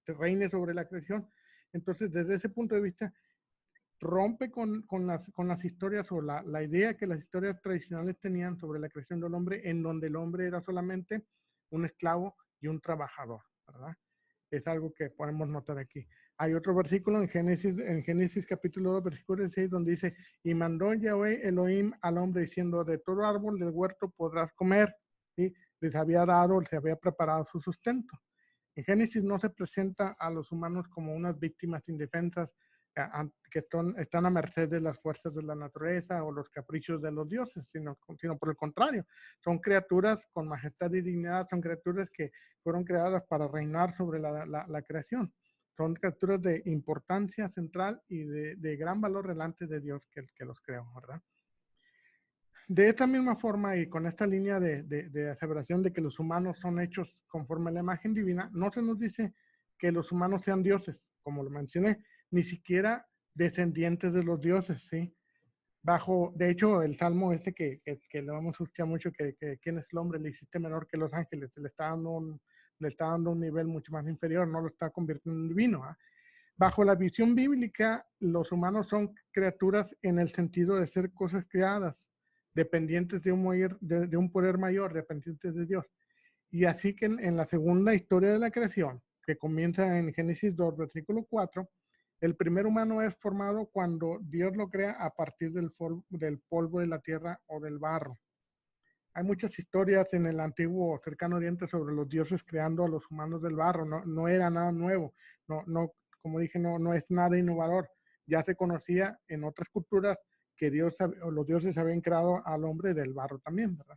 [SPEAKER 2] reine sobre la creación. Entonces, desde ese punto de vista, rompe con las historias o la idea que las historias tradicionales tenían sobre la creación del hombre, en donde el hombre era solamente un esclavo y un trabajador, ¿verdad? Es algo que podemos notar aquí. Hay otro versículo en Génesis capítulo 2, versículo 6, donde dice, y mandó Yahweh Elohim al hombre diciendo, de todo árbol del huerto podrás comer, ¿sí? Les había dado, les había preparado su sustento. En Génesis no se presenta a los humanos como unas víctimas indefensas que están a merced de las fuerzas de la naturaleza o los caprichos de los dioses, sino por el contrario, son criaturas con majestad y dignidad, son criaturas que fueron creadas para reinar sobre la creación, son criaturas de importancia central y de gran valor delante de Dios que los creó, ¿verdad? De esta misma forma y con esta línea de aseveración de que los humanos son hechos conforme a la imagen divina, no se nos dice que los humanos sean dioses, como lo mencioné, ni siquiera descendientes de los dioses, ¿sí? De hecho, el salmo que le vamos a escuchar mucho, que quién es el hombre, le hiciste menor que los ángeles, le está dando un nivel mucho más inferior, no lo está convirtiendo en divino, ¿eh? Bajo la visión bíblica, los humanos son criaturas en el sentido de ser cosas creadas, dependientes de un poder mayor, dependientes de Dios. Y así que en la segunda historia de la creación, que comienza en Génesis 2, versículo 4, el primer humano es formado cuando Dios lo crea a partir del polvo de la tierra o del barro. Hay muchas historias en el antiguo cercano oriente sobre los dioses creando a los humanos del barro. No era nada nuevo. Como dije, no es nada innovador. Ya se conocía en otras culturas que los dioses habían creado al hombre del barro también, ¿verdad?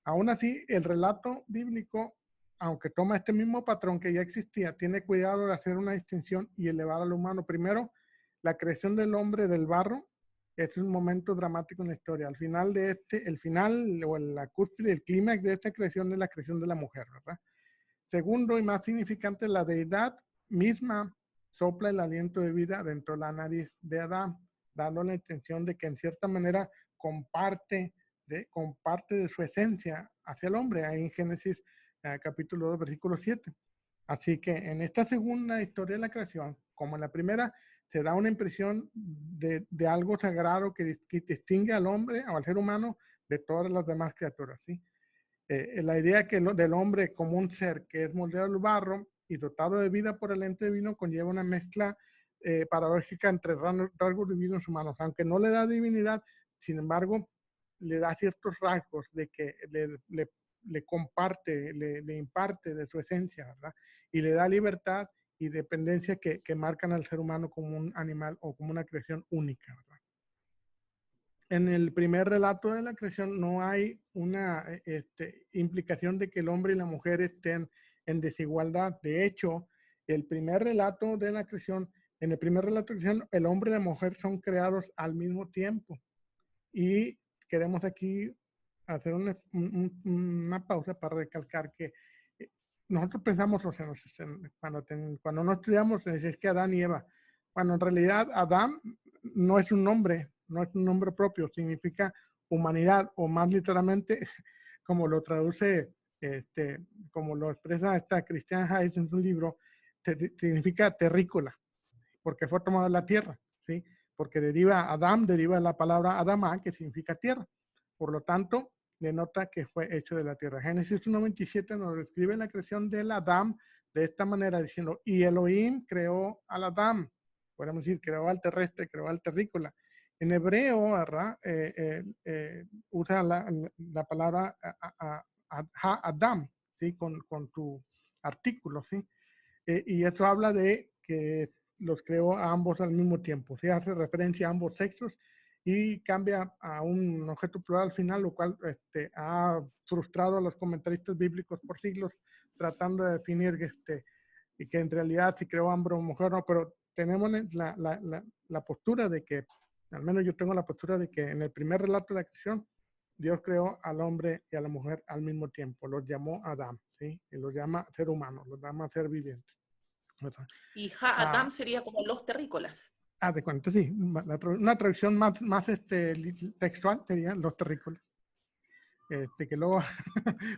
[SPEAKER 2] Aún así, el relato bíblico, aunque toma este mismo patrón que ya existía, tiene cuidado de hacer una distinción y elevar al humano. Primero, la creación del hombre del barro es un momento dramático en la historia. Al final el final o la cúspide, el clímax de esta creación es la creación de la mujer, ¿verdad? Segundo y más significante, la deidad misma sopla el aliento de vida dentro de la nariz de Adán, dando la intención de que en cierta manera comparte de su esencia hacia el hombre, ahí en Génesis capítulo 2, versículo 7. Así que en esta segunda historia de la creación, como en la primera, se da una impresión de algo sagrado que distingue al hombre o al ser humano de todas las demás criaturas, ¿sí? La idea del hombre como un ser que es moldeado al barro y dotado de vida por el ente divino conlleva una mezcla paradójica entre rasgos divinos humanos, aunque no le da divinidad, sin embargo, le da ciertos rasgos de que le comparte, le imparte de su esencia, ¿verdad? Y le da libertad y dependencia que marcan al ser humano como un animal o como una creación única, ¿verdad? En el primer relato de la creación no hay una implicación de que el hombre y la mujer estén en desigualdad. De hecho, en el primer relato de la creación, el hombre y la mujer son creados al mismo tiempo. Y queremos aquí hacer una pausa para recalcar que nosotros pensamos, o sea, cuando no estudiamos, es que Adán y Eva. Bueno, en realidad Adán no es un nombre propio, significa humanidad, o más literalmente, como lo traduce, como lo expresa esta Christian Hayes en su libro, significa terrícola, porque fue tomado de la tierra, ¿sí? Porque Adam deriva de la palabra Adamá, que significa tierra. Por lo tanto, denota que fue hecho de la tierra. Génesis 1:27 nos describe la creación del Adam de esta manera, diciendo, y Elohim creó al Adam. Podemos decir, creó al terrestre, creó al terrícola. En hebreo, ¿verdad? Usa la palabra Adam, ¿sí? Con tu artículo, ¿sí? Y eso habla de que los creó a ambos al mismo tiempo. Se hace referencia a ambos sexos y cambia a un objeto plural al final, lo cual ha frustrado a los comentaristas bíblicos por siglos, tratando de definir que en realidad si creó hombre o mujer, no, pero tenemos la postura de que, al menos yo tengo la postura de que en el primer relato de la creación, Dios creó al hombre y a la mujer al mismo tiempo. Los llamó Adán, ¿sí? Y los llama ser humanos, los llama ser vivientes, ¿verdad?
[SPEAKER 1] Y Adam sería como los terrícolas.
[SPEAKER 2] De cuenta, sí. Una traducción más textual sería los terrícolas. Que luego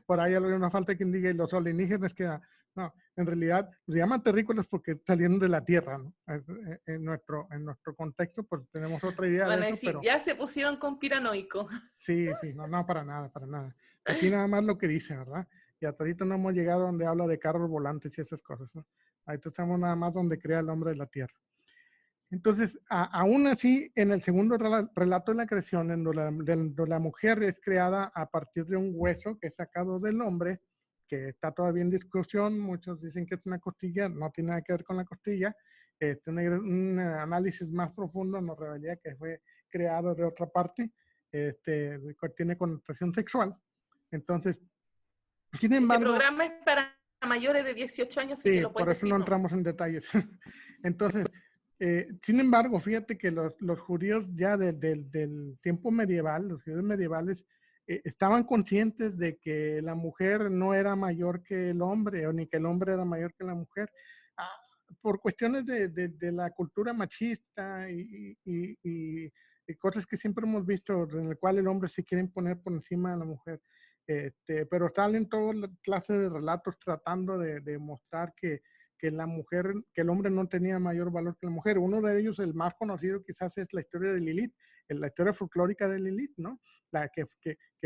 [SPEAKER 2] por ahí hay una falta que diga los alienígenas que no, en realidad se llaman terrícolas porque salieron de la tierra, ¿no? En nuestro contexto pues tenemos otra idea
[SPEAKER 1] Van
[SPEAKER 2] de
[SPEAKER 1] a
[SPEAKER 2] eso,
[SPEAKER 1] decir,
[SPEAKER 2] pero
[SPEAKER 1] ya se pusieron conspiranoicos.
[SPEAKER 2] sí, no, para nada, para nada. Aquí nada más lo que dice, ¿verdad? Y hasta ahorita no hemos llegado donde habla de carros volantes y esas cosas, ¿no? Ahorita estamos nada más donde crea el hombre de la tierra. Entonces, aún así, en el segundo relato de la creación, en donde la mujer es creada a partir de un hueso que es sacado del hombre, que está todavía en discusión, muchos dicen que es una costilla, no tiene nada que ver con la costilla, un análisis más profundo nos revela que fue creado de otra parte, tiene connotación sexual. Entonces, sin
[SPEAKER 1] Este
[SPEAKER 2] embargo...
[SPEAKER 1] programa es para mayores de 18 años, así que
[SPEAKER 2] Sí,
[SPEAKER 1] lo
[SPEAKER 2] por
[SPEAKER 1] puedes
[SPEAKER 2] eso
[SPEAKER 1] decir,
[SPEAKER 2] no
[SPEAKER 1] ¿no?
[SPEAKER 2] entramos en detalles. Entonces, sin embargo, fíjate que los judíos ya del tiempo medieval, los judíos medievales, estaban conscientes de que la mujer no era mayor que el hombre, o ni que el hombre era mayor que la mujer, ah, por cuestiones de la cultura machista y cosas que siempre hemos visto, en el cual el hombre se quiere imponer por encima de la mujer. Pero salen todas clases de relatos tratando de mostrar que el hombre no tenía mayor valor que la mujer. Uno de ellos, el más conocido quizás, es la historia de Lilith, la historia folclórica de Lilith, ¿no? La que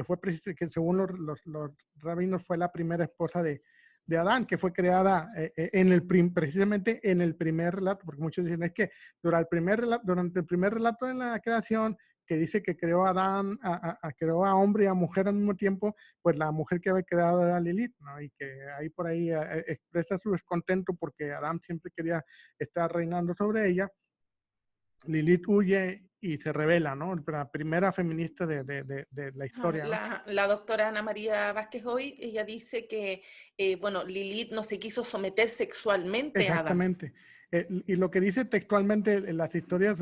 [SPEAKER 2] fue que según los rabinos fue la primera esposa de Adán, que fue creada precisamente en el primer relato, porque muchos dicen es que durante el primer relato de la creación, que dice que creó a Adán, creó a hombre y a mujer al mismo tiempo, pues la mujer que había creado era Lilith, ¿no? Y que ahí por ahí expresa su descontento porque Adán siempre quería estar reinando sobre ella. Lilith huye y se revela, ¿no? La primera feminista de la historia, ¿no?
[SPEAKER 1] La doctora Ana María Vázquez hoy, ella dice que, bueno, Lilith no se quiso someter sexualmente a Adán.
[SPEAKER 2] Exactamente. Y lo que dice textualmente en las historias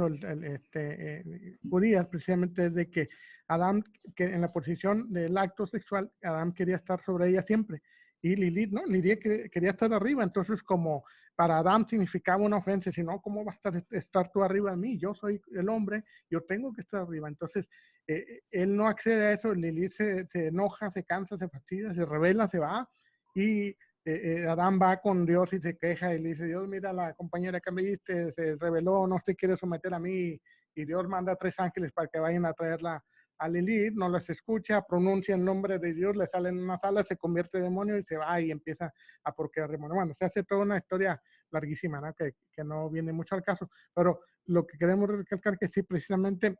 [SPEAKER 2] judías, precisamente, es de que Adán, que en la posición del acto sexual, Adán quería estar sobre ella siempre. Y Lilith, ¿no? Lilith quería estar arriba. Entonces, como para Adán significaba una ofensa, si no, ¿cómo vas a estar tú arriba de mí? Yo soy el hombre, yo tengo que estar arriba. Entonces, él no accede a eso. Lilith se enoja, se cansa, se fastidia, se revela, se va. Y Adán va con Dios y se queja y le dice, Dios, mira, la compañera que me diste se rebeló, no se quiere someter a mí, y Dios manda a 3 ángeles para que vayan a traerla a Lilith, no las escucha, pronuncia el nombre de Dios, le sale en una sala, se convierte en demonio y se va y empieza a procrear demonios. Bueno, se hace toda una historia larguísima, ¿no? Que no viene mucho al caso, pero lo que queremos recalcar que sí, precisamente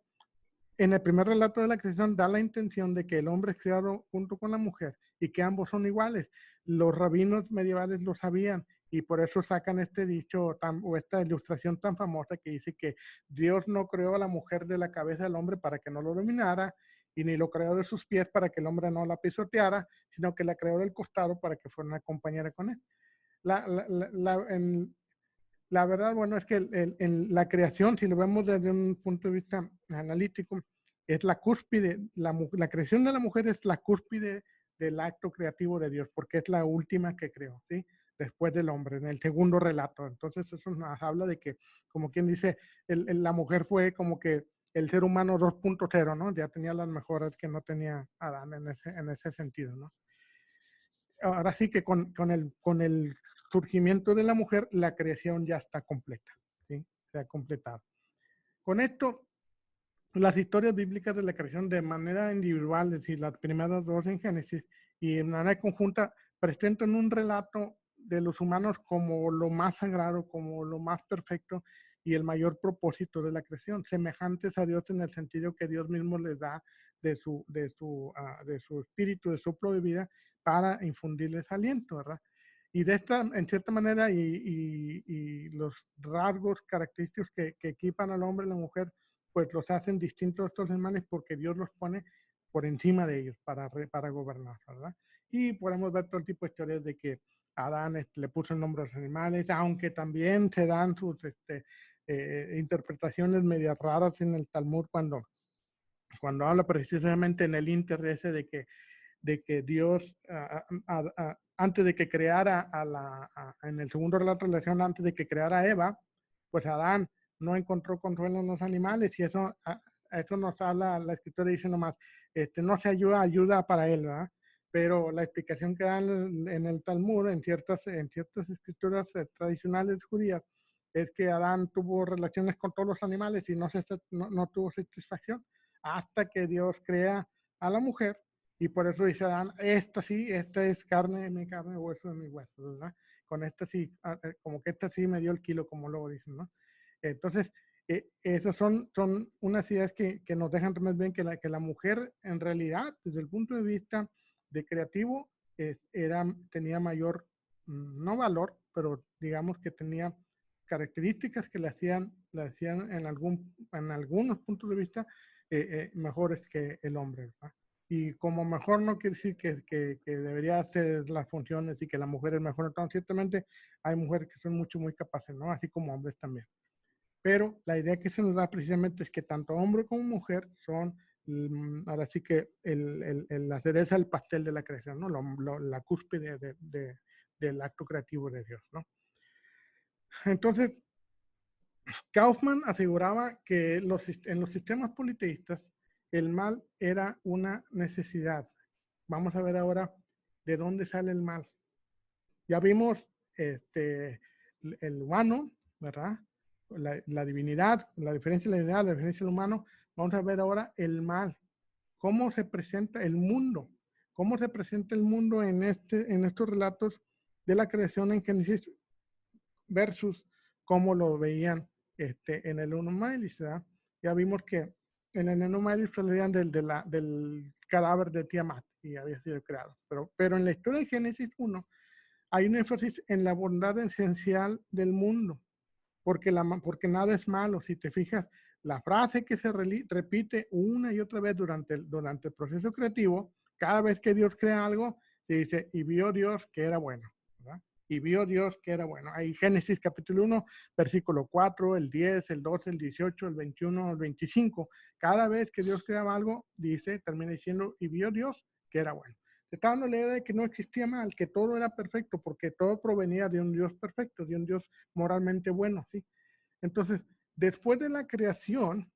[SPEAKER 2] en el primer relato de la creación da la intención de que el hombre es creado junto con la mujer y que ambos son iguales. Los rabinos medievales lo sabían y por eso sacan este dicho o esta ilustración tan famosa que dice que Dios no creó a la mujer de la cabeza del hombre para que no lo dominara y ni lo creó de sus pies para que el hombre no la pisoteara, sino que la creó del costado para que fuera una compañera con él. La verdad, bueno, es que la creación, si lo vemos desde un punto de vista analítico, es la cúspide, la creación de la mujer es la cúspide del acto creativo de Dios, porque es la última que creó, ¿sí? Después del hombre, en el segundo relato. Entonces, eso nos habla de que, como quien dice, la mujer fue como que el ser humano 2.0, ¿no? Ya tenía las mejoras que no tenía Adán en ese sentido, ¿no? Ahora sí que con el surgimiento de la mujer, la creación ya está completa, ¿sí? Se ha completado. Con esto, las historias bíblicas de la creación de manera individual, es decir, las primeras 2 en Génesis y en manera conjunta, presentan un relato de los humanos como lo más sagrado, como lo más perfecto y el mayor propósito de la creación, semejantes a Dios en el sentido que Dios mismo les da de su espíritu, de soplo de vida, para infundirles aliento, ¿verdad? Y de esta, en cierta manera, y los rasgos característicos que equipan al hombre y la mujer, pues los hacen distintos a estos animales porque Dios los pone por encima de ellos para gobernar, ¿verdad? Y podemos ver todo tipo de historias de que Adán le puso el nombre a los animales, aunque también se dan sus interpretaciones medias raras en el Talmud cuando habla precisamente en el Inter ese de que Dios, antes de que creara en el segundo relato de la relación, antes de que creara a Eva, pues Adán no encontró consuelo en los animales y eso nos habla, la escritura dice nomás, no se ayuda para él, ¿verdad? Pero la explicación que dan en el Talmud, en ciertas escrituras tradicionales judías, es que Adán tuvo relaciones con todos los animales y no tuvo satisfacción hasta que Dios crea a la mujer. Y por eso dice Adán, esta sí, esta es carne de mi carne, hueso de mi hueso, ¿verdad? Con esta sí, como que esta sí me dio el kilo, como luego dicen, ¿no? Entonces, esas son unas ideas que nos dejan más bien que la mujer, en realidad, desde el punto de vista de creativo, tenía mayor, no valor, pero digamos que tenía características que le hacían en algunos puntos de vista mejores que el hombre, ¿verdad? Y como mejor no quiere decir que debería hacer las funciones y que la mujer es mejor. Entonces, ciertamente hay mujeres que son muy capaces, ¿no? Así como hombres también. Pero la idea que se nos da precisamente es que tanto hombre como mujer son, ahora sí que la cereza del pastel de la creación, ¿no? La cúspide del acto creativo de Dios, ¿no? Entonces, Kaufman aseguraba que en los sistemas politeístas el mal era una necesidad. Vamos a ver ahora de dónde sale el mal. Ya vimos el humano, ¿verdad? La divinidad, la diferencia de la divinidad, la diferencia del humano. vamos a ver ahora el mal, cómo se presenta el mundo, cómo se presenta el mundo en estos relatos de la creación en Génesis versus cómo lo veían en el Unomaelis, ¿verdad? Ya vimos que en el Unomaelis hablarían del cadáver de Tiamat y había sido creado. Pero en la historia de Génesis 1 hay un énfasis en la bondad esencial del mundo, porque nada es malo. Si te fijas, la frase que se repite una y otra vez durante el proceso creativo, cada vez que Dios crea algo, se dice, y vio Dios que era bueno, ¿verdad? Y vio Dios que era bueno. Hay Génesis capítulo 1, versículo 4, el 10, el 12, el 18, el 21, el 25. Cada vez que Dios creaba algo, termina diciendo, y vio Dios que era bueno. Se está dando la idea de que no existía mal, que todo era perfecto, porque todo provenía de un Dios perfecto, de un Dios moralmente bueno, ¿sí? Entonces, después de la creación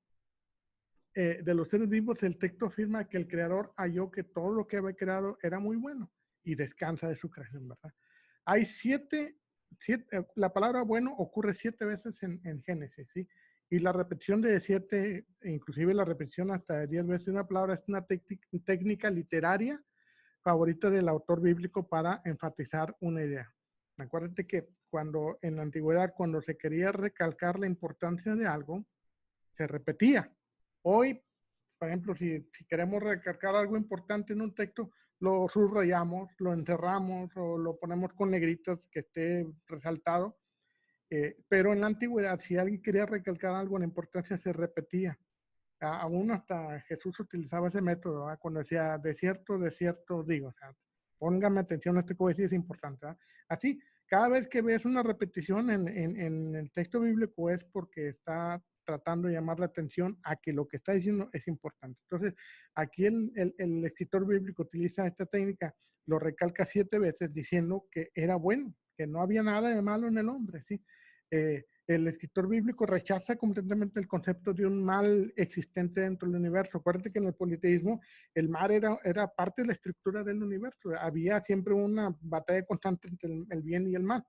[SPEAKER 2] de los seres vivos, el texto afirma que el creador halló que todo lo que había creado era muy bueno y descansa de su creación, ¿verdad? Hay la palabra bueno ocurre 7 veces en Génesis, ¿sí? Y la repetición de 7, inclusive la repetición hasta de 10 veces de una palabra, es una técnica literaria favorita del autor bíblico para enfatizar una idea. Acuérdate que en la antigüedad, cuando se quería recalcar la importancia de algo, se repetía. Hoy, por ejemplo, si queremos recalcar algo importante en un texto, lo subrayamos, lo encerramos o lo ponemos con negritas que esté resaltado. Pero en la antigüedad, si alguien quería recalcar algo en importancia, se repetía. Aún hasta Jesús utilizaba ese método, ¿verdad? Cuando decía, de cierto digo, o sea, póngame atención a esto que voy a decir, es importante, ¿verdad? Así, cada vez que ves una repetición en el texto bíblico es porque está tratando de llamar la atención a que lo que está diciendo es importante. Entonces, aquí el escritor bíblico utiliza esta técnica, lo recalca 7 veces diciendo que era bueno, que no había nada de malo en el hombre, ¿sí? El escritor bíblico rechaza completamente el concepto de un mal existente dentro del universo. Acuérdate que en el politeísmo el mal era parte de la estructura del universo. Había siempre una batalla constante entre el bien y el mal.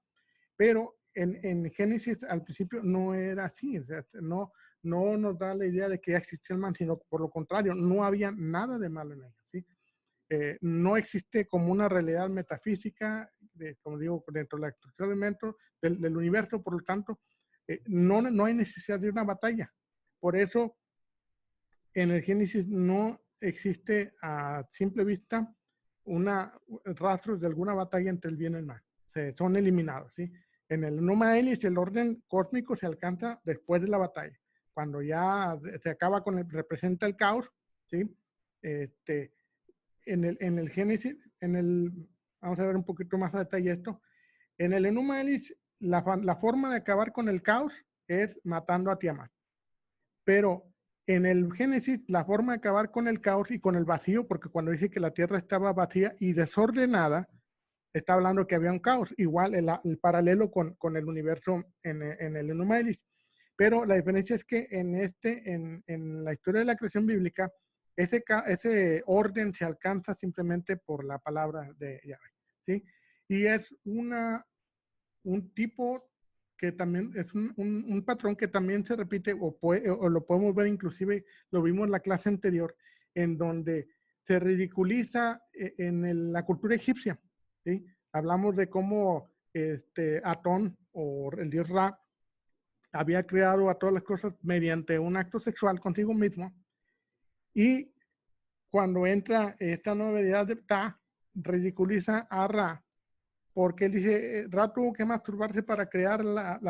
[SPEAKER 2] Pero en Génesis al principio no era así. O sea, no nos da la idea de que ya existía el mal, sino por lo contrario, no había nada de malo en ello, ¿sí? No existe como una realidad metafísica, como digo, dentro de la estructura del universo, por lo tanto, no hay necesidad de una batalla. Por eso, en el Génesis no existe a simple vista rastros de alguna batalla entre el bien y el mal. Son eliminados, ¿sí? En el Numa Elis, el orden cósmico se alcanza después de la batalla. Cuando ya se acaba representa el caos, ¿sí? En el Génesis, vamos a ver un poquito más a detalle esto. En el Enuma Elish, la forma de acabar con el caos es matando a Tiamat. Pero en el Génesis, la forma de acabar con el caos y con el vacío, porque cuando dice que la tierra estaba vacía y desordenada, está hablando que había un caos. Igual el paralelo con el universo en el Enuma Elish. Pero la diferencia es que en la historia de la creación bíblica, ese orden se alcanza simplemente por la palabra de Yahvé, ¿sí? Y es un tipo que también es un patrón que también se repite o lo podemos ver inclusive, lo vimos en la clase anterior, en donde se ridiculiza la cultura egipcia, ¿sí? Hablamos de cómo Atón o el dios Ra había creado a todas las cosas mediante un acto sexual consigo mismo, y cuando entra esta novedad de Ptah, ridiculiza a Ra, porque él dice, Ra tuvo que masturbarse para crear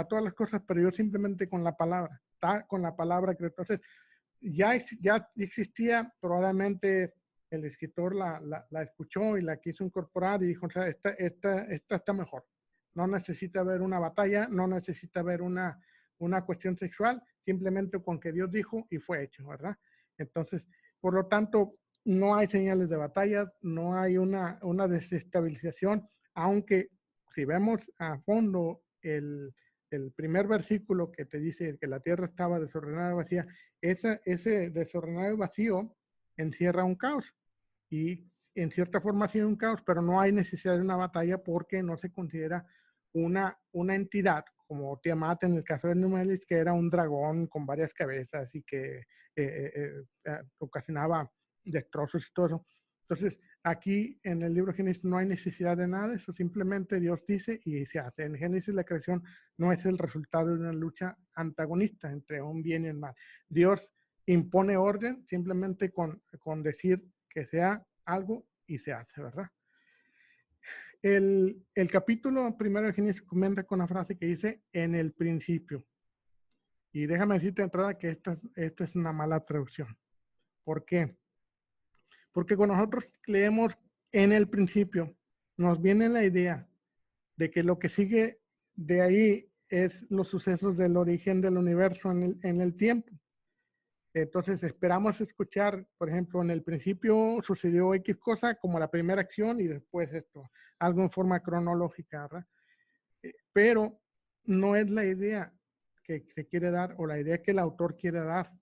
[SPEAKER 2] todas las cosas, pero yo simplemente con la palabra, con la palabra creo. Entonces, ya existía, probablemente el escritor la escuchó y la quiso incorporar y dijo, o sea, esta está mejor. No necesita haber una batalla, no necesita haber una cuestión sexual, simplemente con que Dios dijo y fue hecho, ¿verdad? Entonces, por lo tanto, no hay señales de batallas, no hay una desestabilización, aunque si vemos a fondo el primer versículo que te dice que la tierra estaba desordenada y vacía, ese desordenado y vacío encierra un caos. Y en cierta forma ha un caos, pero no hay necesidad de una batalla porque no se considera una entidad como Tiamat en el caso de Numelis, que era un dragón con varias cabezas y que ocasionaba destrozos y todo eso. Entonces, aquí en el libro de Génesis no hay necesidad de nada, eso simplemente Dios dice y se hace. En Génesis la creación no es el resultado de una lucha antagonista entre un bien y el mal. Dios impone orden simplemente con decir que sea algo y se hace, ¿verdad? El capítulo primero de Génesis comienza con una frase que dice, en el principio. Y déjame decirte de entrada que esta es una mala traducción. ¿Por qué? Porque cuando nosotros leemos en el principio, nos viene la idea de que lo que sigue de ahí es los sucesos del origen del universo en el tiempo. Entonces esperamos escuchar, por ejemplo, en el principio sucedió X cosa como la primera acción y después esto, algo en forma cronológica, ¿verdad? Pero no es la idea que se quiere dar o la idea que el autor quiere dar.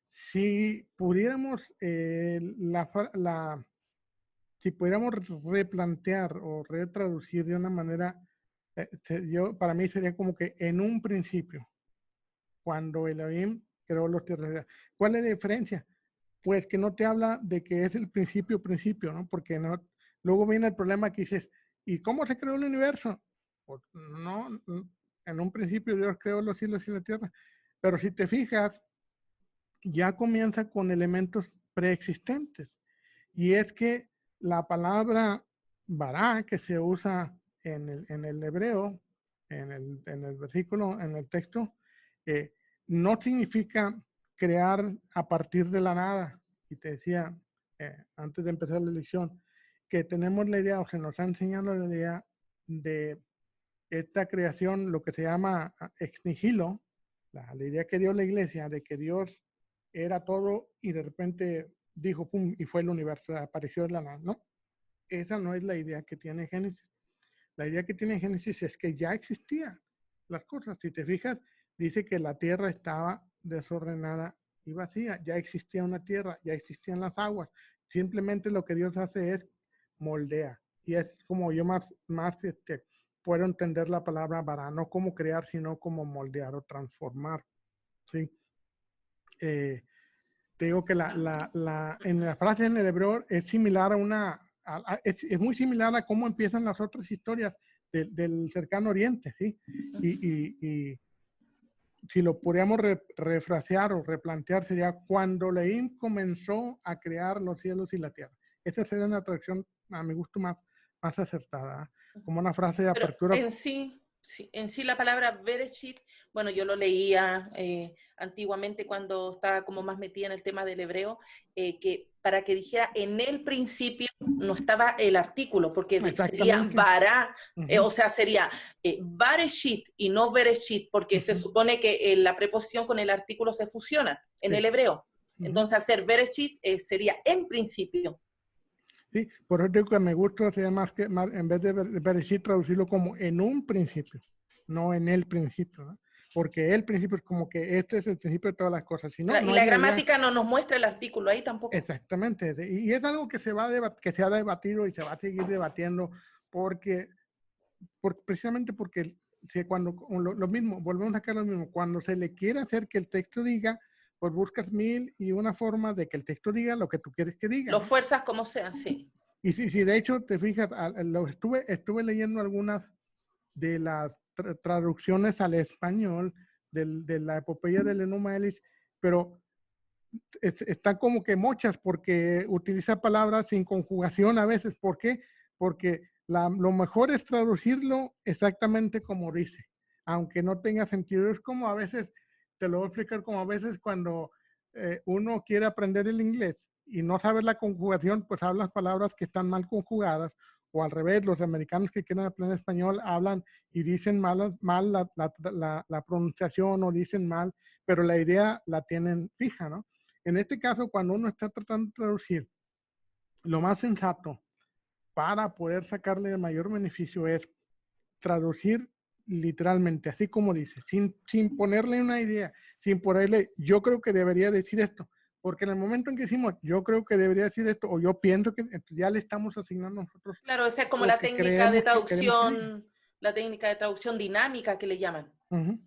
[SPEAKER 2] Si pudiéramos, si pudiéramos replantear o retraducir de una manera, para mí sería como que en un principio, cuando Elohim creó los tierras. ¿Cuál es la diferencia? Pues que no te habla de que es el principio, ¿no? Porque no, luego viene el problema que dices, ¿y cómo se creó el universo? Pues no, en un principio Dios creó los cielos y la tierra. Pero si te fijas, ya comienza con elementos preexistentes. Y es que la palabra bará, que se usa en el hebreo, en el versículo, en el texto, no significa crear a partir de la nada. Y te decía, antes de empezar la lección, que tenemos la idea, o se nos ha enseñado la idea de esta creación, lo que se llama ex nihilo, la idea que dio la iglesia de que Dios era todo y de repente dijo pum y fue el universo, apareció de la nada. No, esa no es la idea que tiene Génesis. La idea que tiene Génesis es que ya existían las cosas. Si te fijas, dice que la tierra estaba desordenada y vacía. Ya existía una tierra, ya existían las aguas. Simplemente lo que Dios hace es moldea. Y es como yo más puedo entender la palabra bara, no como crear, sino como moldear o transformar. ¿Sí? Te digo que en la frase en el hebreo es similar es muy similar a cómo empiezan las otras historias del cercano oriente, ¿sí? Y si lo podríamos refrasear o replantear, sería cuando Elohim comenzó a crear los cielos y la tierra. Esa sería una traducción, a mi gusto, más acertada, ¿eh? Como una frase de apertura.
[SPEAKER 1] Pero en sí la palabra Bereshit, bueno, yo lo leía antiguamente cuando estaba como más metida en el tema del hebreo, que para que dijera en el principio no estaba el artículo, porque sería bara, o sea, sería Bereshit y no Bereshit, porque se supone que la preposición con el artículo se fusiona en el hebreo. Entonces, al ser Bereshit, sería en principio.
[SPEAKER 2] Sí, por eso digo que me gusta sería más en vez de Bereshit traducirlo como en un principio, no en el principio, ¿no? Porque el principio es como que este es el principio de todas las cosas. Si no,
[SPEAKER 1] y la gramática no nos muestra el artículo ahí tampoco.
[SPEAKER 2] Exactamente, y es algo que se ha debatido y se va a seguir debatiendo precisamente porque cuando lo mismo, volvemos a sacar lo mismo, cuando se le quiere hacer que el texto diga, pues buscas mil y una forma de que el texto diga lo que tú quieres que diga.
[SPEAKER 1] Lo fuerzas como sea, sí.
[SPEAKER 2] Y si de hecho te fijas, estuve leyendo algunas de las traducciones al español de la epopeya del Enuma Elish, pero están como que mochas porque utiliza palabras sin conjugación a veces. ¿Por qué? Porque lo mejor es traducirlo exactamente como dice, aunque no tenga sentido. Es como a veces, te lo voy a explicar, como a veces cuando uno quiere aprender el inglés y no sabe la conjugación, pues hablas palabras que están mal conjugadas, o al revés, los americanos que quieren aprender español hablan y dicen mal la pronunciación o dicen mal, pero la idea la tienen fija, ¿no? En este caso, cuando uno está tratando de traducir, lo más sensato para poder sacarle el mayor beneficio es traducir literalmente, así como dice, sin ponerle una idea, sin ponerle, yo creo que debería decir esto, porque en el momento en que decimos, yo creo que debería decir esto, o yo pienso que ya le estamos asignando a nosotros.
[SPEAKER 1] Claro, o sea, como la técnica de traducción la técnica de traducción dinámica que le llaman,
[SPEAKER 2] Ujú.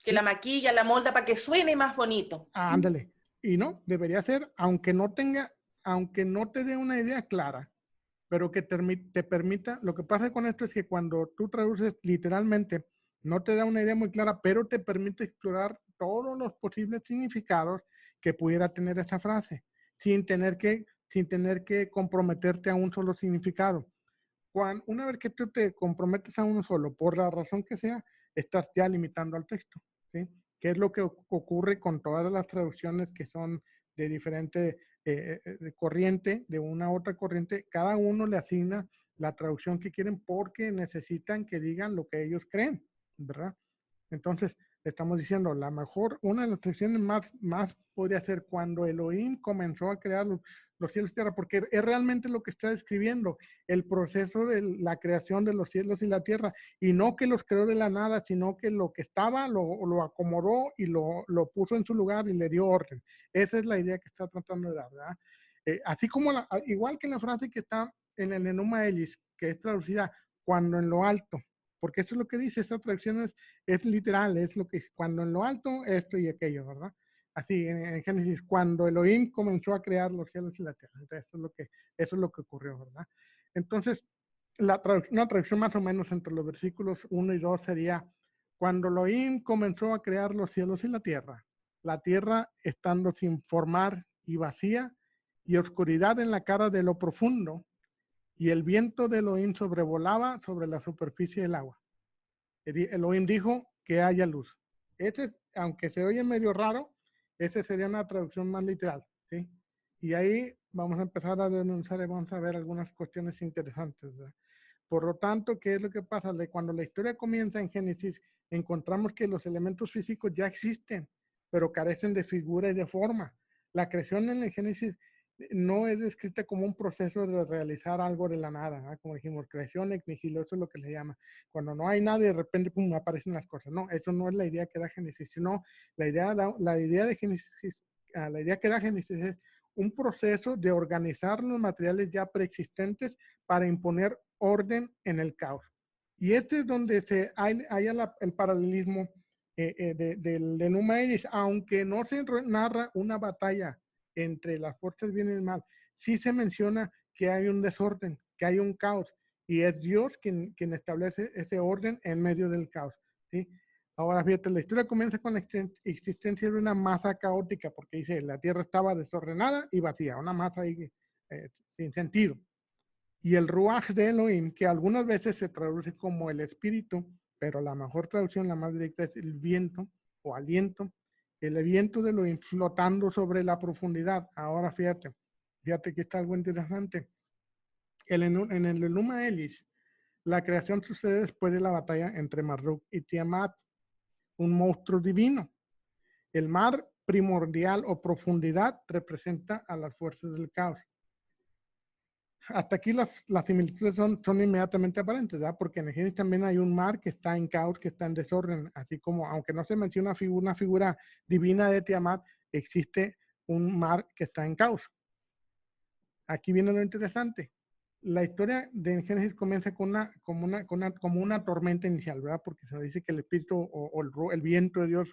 [SPEAKER 1] que
[SPEAKER 2] Sí,
[SPEAKER 1] la maquilla, la molda para que suene más bonito.
[SPEAKER 2] ándale. Y no, debería ser, aunque no te dé una idea clara, pero que te permita, lo que pasa con esto es que cuando tú traduces literalmente, no te da una idea muy clara, pero te permite explorar todos los posibles significados que pudiera tener esa frase, sin tener que comprometerte a un solo significado. Una vez que tú te comprometes a uno solo, por la razón que sea, estás ya limitando al texto, ¿sí? Que es lo que ocurre con todas las traducciones que son de diferente corriente, de una a otra corriente. Cada uno le asigna la traducción que quieren porque necesitan que digan lo que ellos creen, ¿verdad? Entonces, estamos diciendo, una de las traducciones más podría ser cuando Elohim comenzó a crear los cielos y tierra, porque es realmente lo que está describiendo, el proceso de la creación de los cielos y la tierra, y no que los creó de la nada, sino que lo que estaba lo acomodó y lo puso en su lugar y le dio orden. Esa es la idea que está tratando de dar, ¿verdad? Así como, igual que la frase que está en el Enuma Elis, que es traducida cuando en lo alto, porque eso es lo que dice, esa traducción es literal, es lo que cuando en lo alto, esto y aquello, ¿verdad? Así, en Génesis, cuando Elohim comenzó a crear los cielos y la tierra. Entonces, eso es lo que ocurrió, ¿verdad? Entonces, una traducción más o menos entre los versículos 1 y 2 sería, cuando Elohim comenzó a crear los cielos y la tierra estando sin formar y vacía, y oscuridad en la cara de lo profundo, y el viento de Elohim sobrevolaba sobre la superficie del agua. Elohim dijo que haya luz. Aunque se oye medio raro, esa sería una traducción más literal, ¿sí? Y ahí vamos a empezar a denunciar y vamos a ver algunas cuestiones interesantes, ¿verdad? Por lo tanto, ¿qué es lo que pasa? Cuando la historia comienza en Génesis, encontramos que los elementos físicos ya existen, pero carecen de figura y de forma. La creación en el Génesis no es descrita como un proceso de realizar algo de la nada, ¿eh? Como dijimos, creación ex nihilo, eso es lo que se llama. Cuando no hay nada y de repente pum, aparecen las cosas. No, eso no es la idea que da Génesis, sino la idea de Génesis, la idea que da Génesis es un proceso de organizar los materiales ya preexistentes para imponer orden en el caos. Y este es donde hay el paralelismo del Enuma Elish, aunque no se narra una batalla entre las fuerzas bien y el mal, sí se menciona que hay un desorden, que hay un caos, y es Dios quien establece ese orden en medio del caos, ¿sí? Ahora, fíjate, la historia comienza con la existencia de una masa caótica, porque dice, la tierra estaba desordenada y vacía, una masa ahí sin sentido. Y el Ruach de Elohim, que algunas veces se traduce como el espíritu, pero la mejor traducción, la más directa, es el viento o aliento, el viento de Elohim flotando sobre la profundidad. Ahora fíjate que está algo interesante. En el Enuma Elish, la creación sucede después de la batalla entre Marduk y Tiamat, un monstruo divino. El mar primordial o profundidad representa a las fuerzas del caos. Hasta aquí las similitudes son inmediatamente aparentes, ¿verdad? Porque en el Génesis también hay un mar que está en caos, que está en desorden, así como, aunque no se menciona una figura divina de Tiamat, existe un mar que está en caos. Aquí viene lo interesante. La historia de Génesis comienza como una tormenta inicial, ¿verdad? Porque se dice que el espíritu o el viento de Dios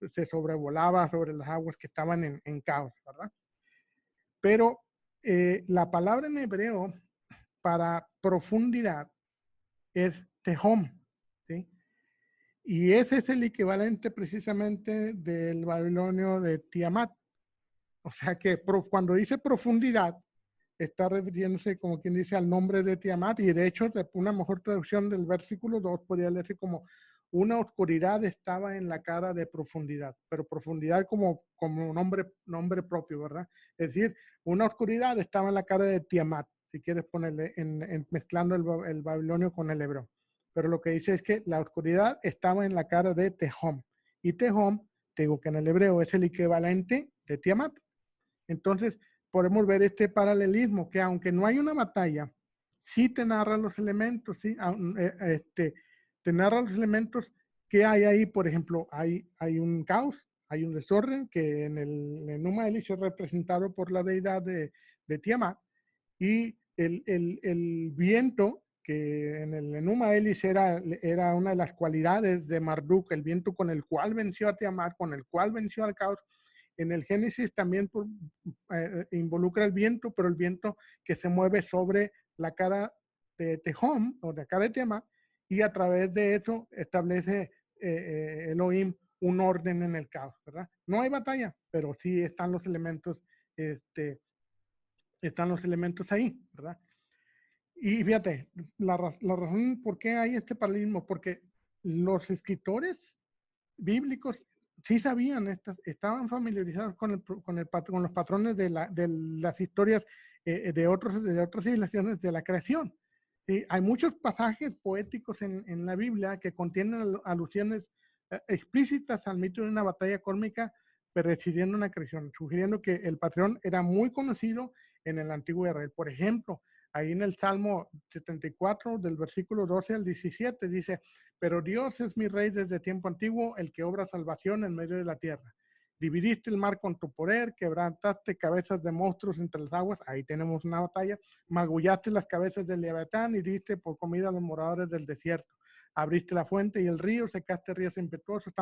[SPEAKER 2] se sobrevolaba sobre las aguas que estaban en caos, ¿verdad? Pero la palabra en hebreo para profundidad es tehom, ¿sí? Y ese es el equivalente precisamente del babilonio de Tiamat. O sea que cuando dice profundidad, está refiriéndose, como quien dice, al nombre de Tiamat, y de hecho, una mejor traducción del versículo 2 podría leerse como una oscuridad estaba en la cara de profundidad, pero profundidad como nombre propio, ¿verdad? Es decir, una oscuridad estaba en la cara de Tiamat, si quieres ponerle, mezclando el babilonio con el hebreo. Pero lo que dice es que la oscuridad estaba en la cara de Tehom, y Tehom, te digo que en el hebreo es el equivalente de Tiamat. Entonces, podemos ver este paralelismo, que aunque no hay una batalla, sí te narra los elementos, ¿sí? Te narra los elementos que hay ahí. Por ejemplo, hay un caos, hay un desorden que en el Enuma Elish es representado por la deidad de Tiamat, y el viento que en el Enuma Elish era una de las cualidades de Marduk, el viento con el cual venció a Tiamat, con el cual venció al caos. En el Génesis también involucra el viento, pero el viento que se mueve sobre la cara de Tehom, o la cara de Tiamat, y a través de eso establece Elohim un orden en el caos, ¿verdad? No hay batalla, pero sí están los elementos, ahí, ¿verdad? Y fíjate, la razón por qué hay este paralelismo, porque los escritores bíblicos sí sabían, estaban familiarizados con los patrones de las historias de otras civilizaciones de la creación. Hay muchos pasajes poéticos en la Biblia que contienen alusiones explícitas al mito de una batalla cósmica presidiendo una creación, sugiriendo que el patrón era muy conocido en el antiguo Israel. Por ejemplo, ahí en el Salmo 74, del versículo 12 al 17, dice: pero Dios es mi rey desde tiempo antiguo, el que obra salvación en medio de la tierra. Dividiste el mar con tu poder, quebrantaste cabezas de monstruos entre las aguas, ahí tenemos una batalla, magullaste las cabezas del Leviatán y diste por comida a los moradores del desierto. Abriste la fuente y el río, secaste ríos impetuosos,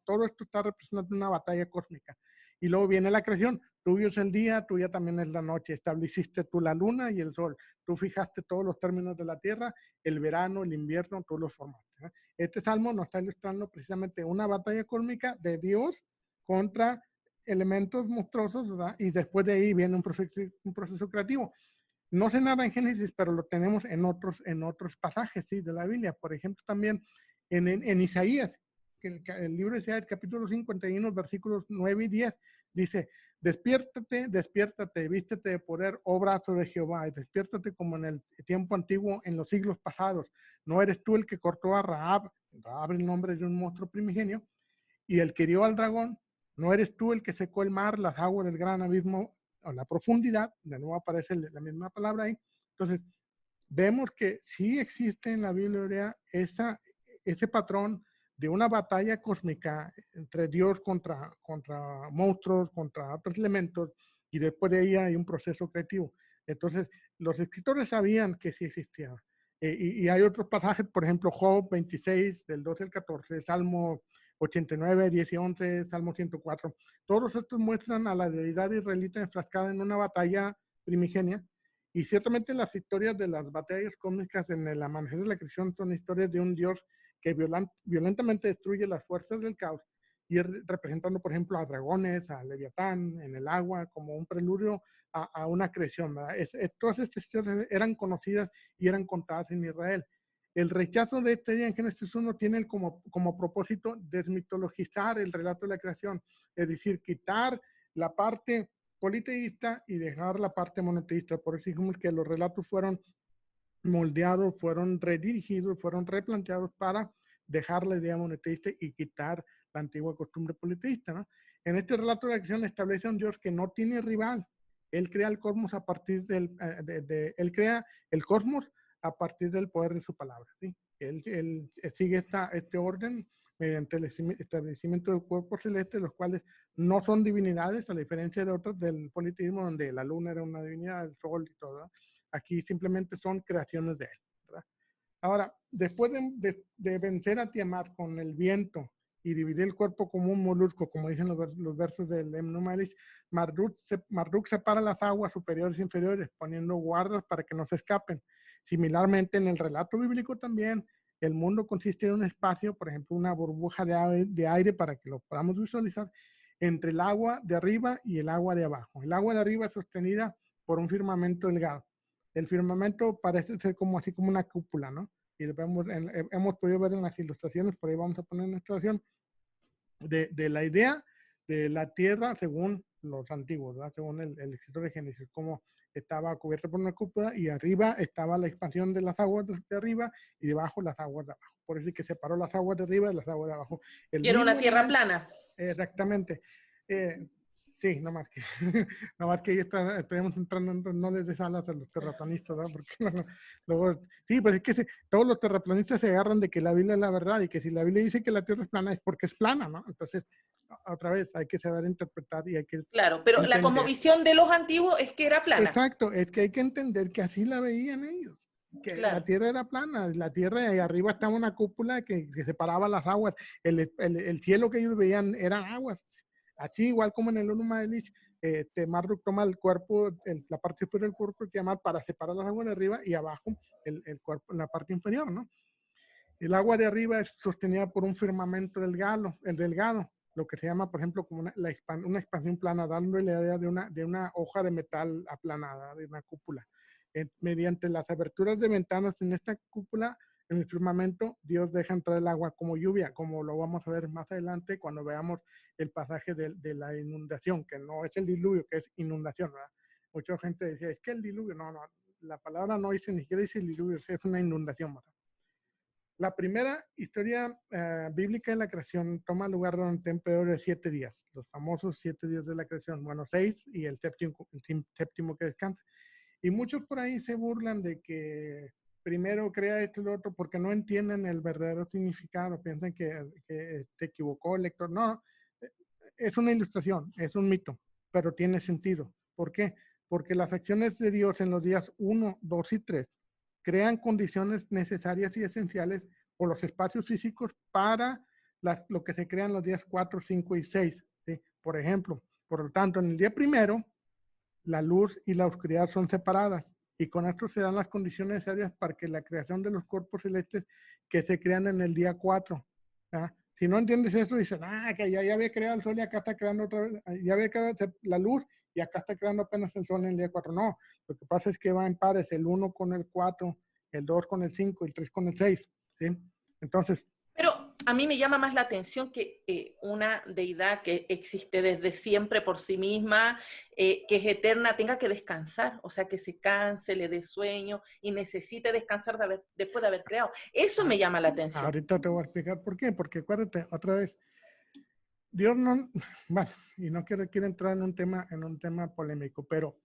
[SPEAKER 2] todo esto está representando una batalla cósmica. Y luego viene la creación: tuyo es el día, tuya también es la noche, estableciste tú la luna y el sol, tú fijaste todos los términos de la tierra, el verano, el invierno, tú los formaste. Este salmo nos está ilustrando precisamente una batalla cósmica de Dios contra elementos monstruosos, ¿verdad? Y después de ahí viene un proceso creativo. No sé nada en Génesis, pero lo tenemos en otros pasajes, ¿sí?, de la Biblia. Por ejemplo, también en Isaías, el libro de Isaías, capítulo 51, versículos 9 y 10, dice: despiértate, despiértate, vístete de poder, oh brazo de Jehová, y despiértate como en el tiempo antiguo, en los siglos pasados. ¿No eres tú el que cortó a Rahab? Rahab es el nombre de un monstruo primigenio, y el que hirió al dragón. ¿No eres tú el que secó el mar, las aguas del gran abismo, o la profundidad? De nuevo aparece la misma palabra ahí. Entonces, vemos que sí existe en la Biblia hebrea ese patrón de una batalla cósmica entre Dios contra monstruos, contra otros elementos, y después de ahí hay un proceso creativo. Entonces, los escritores sabían que sí existía. Y hay otros pasajes, por ejemplo, Job 26, del 12 al 14, Salmo 89, 10 y 11, Salmo 104. Todos estos muestran a la deidad israelita enfrascada en una batalla primigenia. Y ciertamente las historias de las batallas cósmicas en el amanecer de la creación son historias de un Dios que violentamente destruye las fuerzas del caos, y representando, por ejemplo, a dragones, a Leviatán en el agua, como un preludio a una creación. Todas estas historias eran conocidas y eran contadas en Israel. El rechazo de este día en Génesis 1 tiene como propósito desmitologizar el relato de la creación, es decir, quitar la parte politeísta y dejar la parte monoteísta. Por eso dijimos que los relatos fueron moldeados, fueron redirigidos, fueron replanteados para dejar la idea monoteísta y quitar la antigua costumbre politeísta, ¿no? En este relato de la creación establece a un Dios que no tiene rival. Él crea el cosmos a partir él crea el cosmos a partir del poder de su palabra, ¿sí? Él sigue este orden mediante el establecimiento de cuerpos celestes, los cuales no son divinidades, a la diferencia de otros del politeísmo, donde la luna era una divinidad, el sol y todo, ¿no? Aquí simplemente son creaciones de él, ¿verdad? Ahora, después de vencer a Tiamat con el viento y dividir el cuerpo como un molusco, como dicen los versos del Enuma Elish, Marduk separa las aguas superiores e inferiores, poniendo guardas para que no se escapen. Similarmente, en el relato bíblico también, el mundo consiste en un espacio, por ejemplo, una burbuja de aire para que lo podamos visualizar, entre el agua de arriba y el agua de abajo. El agua de arriba es sostenida por un firmamento delgado. El firmamento parece ser así como una cúpula, ¿no? Y hemos podido ver en las ilustraciones, por ahí vamos a poner una ilustración, de la idea de la tierra según los antiguos, ¿verdad? Según el escritor de Génesis, como estaba cubierta por una cúpula y arriba estaba la expansión de las aguas de arriba y debajo las aguas de abajo. Por eso es que separó las aguas de arriba de las aguas de abajo.
[SPEAKER 1] Y era una tierra plana.
[SPEAKER 2] Exactamente. Sí, no más que, no más que ahí estaremos entrando, no les des alas a los terraplanistas, ¿verdad? Porque luego, sí, pues es que todos los terraplanistas se agarran de que la Biblia es la verdad y que si la Biblia dice que la Tierra es plana es porque es plana, ¿no? Entonces, otra vez, hay que saber interpretar y hay que...
[SPEAKER 1] Claro, pero la cosmovisión de los antiguos es que era plana.
[SPEAKER 2] Exacto, es que hay que entender que así la veían ellos. que la
[SPEAKER 1] Claro.
[SPEAKER 2] tierra era plana, la tierra y arriba estaba una cúpula que separaba las aguas, el cielo que ellos veían eran aguas, así igual como en el Uno Maelich, Marduk toma el cuerpo, la parte superior del cuerpo que llama para separar las aguas de arriba y abajo el cuerpo en la parte inferior, ¿no? El agua de arriba es sostenida por un firmamento delgado, lo que se llama, por ejemplo, como una expansión plana, dándole la idea de una hoja de metal aplanada, de una cúpula. Mediante las aberturas de ventanas en esta cúpula, en el firmamento, Dios deja entrar el agua como lluvia, como lo vamos a ver más adelante cuando veamos el pasaje de la inundación, que no es el diluvio, que es inundación, ¿verdad? Mucha gente decía, es que el diluvio, no, la palabra no dice, ni siquiera dice el diluvio, es una inundación, ¿verdad? La primera historia bíblica de la creación toma lugar durante un periodo de 7 días, los famosos 7 días de la creación, bueno, 6 y el séptimo que descansa. Y muchos por ahí se burlan de que primero crea esto y lo otro porque no entienden el verdadero significado, piensan que se equivocó el lector. No, es una ilustración, es un mito, pero tiene sentido. ¿Por qué? Porque las acciones de Dios en los días 1, 2 y 3 crean condiciones necesarias y esenciales o los espacios físicos para lo que se crean los días 4, 5 y 6. ¿Sí? Por ejemplo, por lo tanto, en el día primero, la luz y la oscuridad son separadas y con esto se dan las condiciones necesarias para que la creación de los cuerpos celestes que se crean en el día 4. ¿Ah? Si no entiendes eso, dicen, que ya había creado el sol y acá está creando otra vez, ya había creado la luz y acá está creando apenas el sol en el día 4. No, lo que pasa es que va en pares, el 1 con el 4, el 2 con el 5, el 3 con el 6. ¿Sí? Entonces,
[SPEAKER 1] Pero a mí me llama más la atención que una deidad que existe desde siempre por sí misma, que es eterna, tenga que descansar, o sea, que se canse, le dé sueño y necesite descansar después de haber creado. Eso me llama la atención.
[SPEAKER 2] ahorita te voy a explicar por qué, porque acuérdate, otra vez, Dios no, bueno, y no quiero entrar en un tema polémico, pero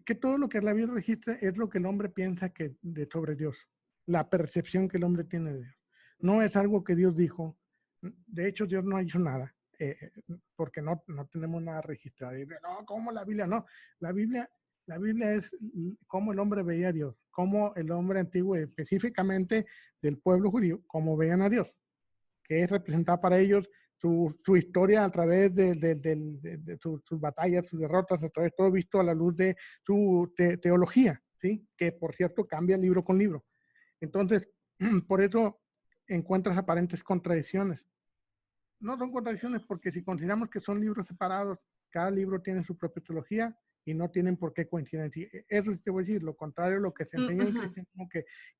[SPEAKER 2] que todo lo que la Biblia registra es lo que el hombre piensa sobre Dios, la percepción que el hombre tiene de Dios. No es algo que Dios dijo. De hecho, Dios no ha hecho nada, porque no tenemos nada registrado. Y, no, ¿cómo la Biblia? No, la Biblia, la Biblia es cómo el hombre veía a Dios, cómo el hombre antiguo, específicamente del pueblo judío, cómo veían a Dios, que es representada para ellos su historia a través de sus batallas, sus derrotas, a través de todo visto a la luz de su teología, ¿sí? Que por cierto cambia libro con libro. Entonces, por eso encuentras aparentes contradicciones. No son contradicciones porque si consideramos que son libros separados, cada libro tiene su propia teología y no tienen por qué coincidir. Eso te voy a decir, lo contrario a lo que se enseña en el cristianismo,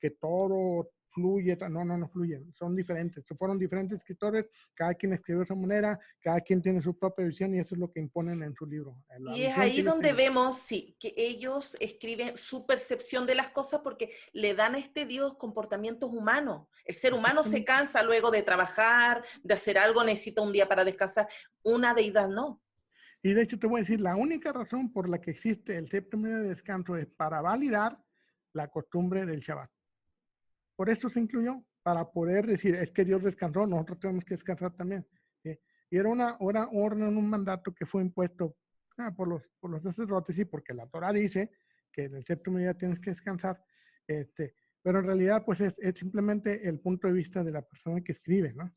[SPEAKER 2] que todo fluye, no fluyen, son diferentes, fueron diferentes escritores, cada quien escribió de esa manera, cada quien tiene su propia visión y eso es lo que imponen en su libro. La
[SPEAKER 1] Y es
[SPEAKER 2] visión que
[SPEAKER 1] ahí
[SPEAKER 2] ellos
[SPEAKER 1] donde
[SPEAKER 2] tienen.
[SPEAKER 1] vemos, sí, que ellos escriben su percepción de las cosas porque le dan a este Dios comportamientos humanos. El ser humano se
[SPEAKER 2] Exactamente.
[SPEAKER 1] cansa luego de trabajar, de hacer algo, necesita un día para descansar. Una deidad no.
[SPEAKER 2] Y de hecho te voy a decir, la única razón por la que existe el séptimo día de descanso es para validar la costumbre del Shabbat. Por eso se incluyó, para poder decir, es que Dios descansó, nosotros tenemos que descansar también. ¿Sí? Y era una orden, un mandato que fue impuesto por los sacerdotes y porque la Torah dice que en el séptimo día tienes que descansar. Pero en realidad, pues es simplemente el punto de vista de la persona que escribe, ¿no?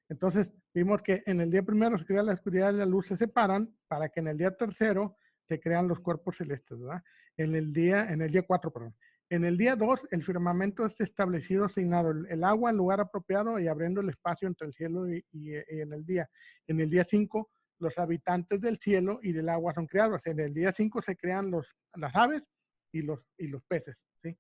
[SPEAKER 2] Entonces, vimos que en el día primero se crea la oscuridad y la luz se separan para que en el día tercero se crean los cuerpos celestes, ¿verdad? En el día 4, perdón. En el día 2, el firmamento es establecido, asignado el agua en lugar apropiado y abriendo el espacio entre el cielo y en el día. En el día 5, los habitantes del cielo y del agua son creados. En el día 5 se crean las aves y los peces, ¿sí?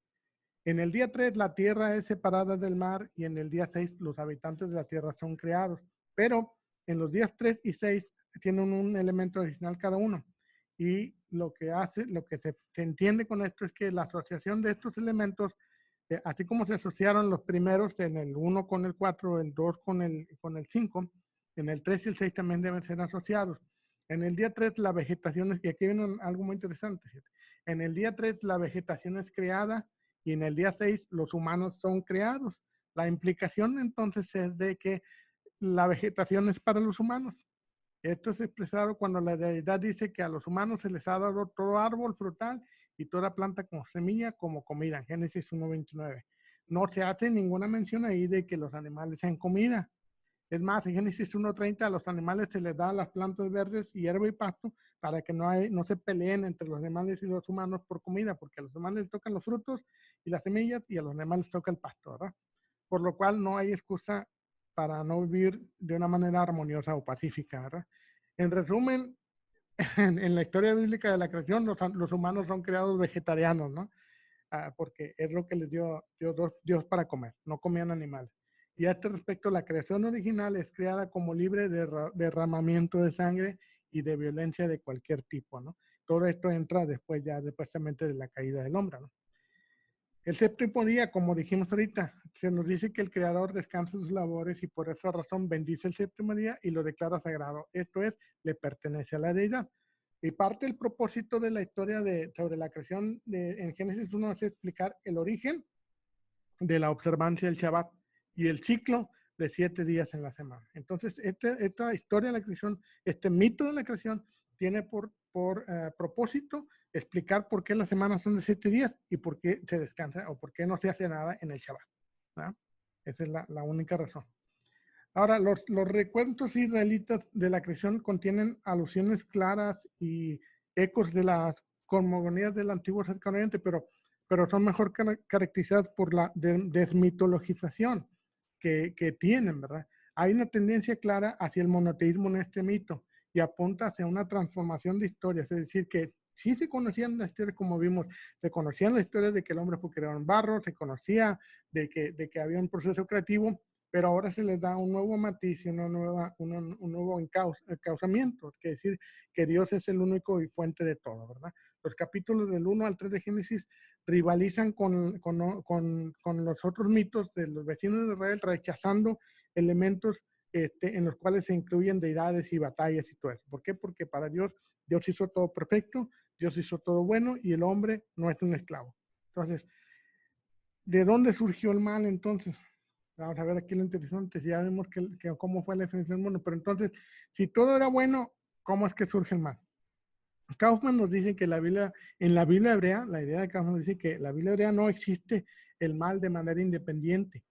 [SPEAKER 2] En el día 3, la tierra es separada del mar y en el día 6, los habitantes de la tierra son creados. Pero en los días 3 y 6 tienen un elemento adicional cada uno. Y lo que se entiende con esto es que la asociación de estos elementos, así como se asociaron los primeros en el 1 con el 4, el 2 con el 5, en el 3 y el 6 también deben ser asociados. En el día 3 la vegetación y aquí viene algo muy interesante. En el día 3 la vegetación es creada y en el día 6 los humanos son creados. La implicación entonces es de que la vegetación es para los humanos. Esto es expresado cuando la deidad dice que a los humanos se les ha dado todo árbol frutal y toda planta con semilla como comida, en Génesis 1:29. No se hace ninguna mención ahí de que los animales sean comida. Es más, en Génesis 1:30 a los animales se les da las plantas verdes, hierba y pasto para que no se peleen entre los animales y los humanos por comida, porque a los humanos les tocan los frutos y las semillas y a los animales toca el pasto, ¿verdad? Por lo cual no hay excusa para no vivir de una manera armoniosa o pacífica, ¿verdad? En resumen, en la historia bíblica de la creación, los humanos son creados vegetarianos, ¿no? Porque es lo que les dio Dios para comer, no comían animales. Y a este respecto, la creación original es creada como libre de derramamiento de sangre y de violencia de cualquier tipo, ¿no? Todo esto entra después ya, supuestamente, de la caída del hombre, ¿no? El séptimo día, como dijimos ahorita, se nos dice que el Creador descansa sus labores y por esa razón bendice el séptimo día y lo declara sagrado. Esto es, le pertenece a la deidad. Y parte del propósito de la historia sobre la creación en Génesis 1 es explicar el origen de la observancia del Shabbat y el ciclo de 7 días en la semana. Entonces, esta historia de la creación, este mito de la creación, tiene por propósito explicar por qué las semanas son de 7 días y por qué se descansa o por qué no se hace nada en el Shabbat, ¿verdad? Esa es la única razón. Ahora, los recuentos israelitas de la creación contienen alusiones claras y ecos de las cosmogonías del antiguo Cercano Oriente, pero son mejor caracterizadas por la desmitologización que tienen, ¿verdad? Hay una tendencia clara hacia el monoteísmo en este mito y apunta hacia una transformación de historias, es decir, que sí se conocían las historias como vimos, se conocían las historias de que el hombre fue creado en barro, se conocía de que había un proceso creativo, pero ahora se les da un nuevo matiz y un nuevo encauzamiento, es decir, que Dios es el único y fuente de todo, ¿verdad? Los capítulos del 1 al 3 de Génesis rivalizan con los otros mitos de los vecinos de Israel, rechazando elementos en los cuales se incluyen deidades y batallas y todo eso. ¿Por qué? Porque para Dios hizo todo perfecto, Dios hizo todo bueno y el hombre no es un esclavo. Entonces, ¿de dónde surgió el mal entonces? Vamos a ver aquí lo interesante, ya vemos cómo fue la definición del mundo, pero entonces, si todo era bueno, ¿cómo es que surge el mal? Kaufman nos dice que en la Biblia hebrea, la idea de Kaufman dice que la Biblia hebrea no existe el mal de manera independiente,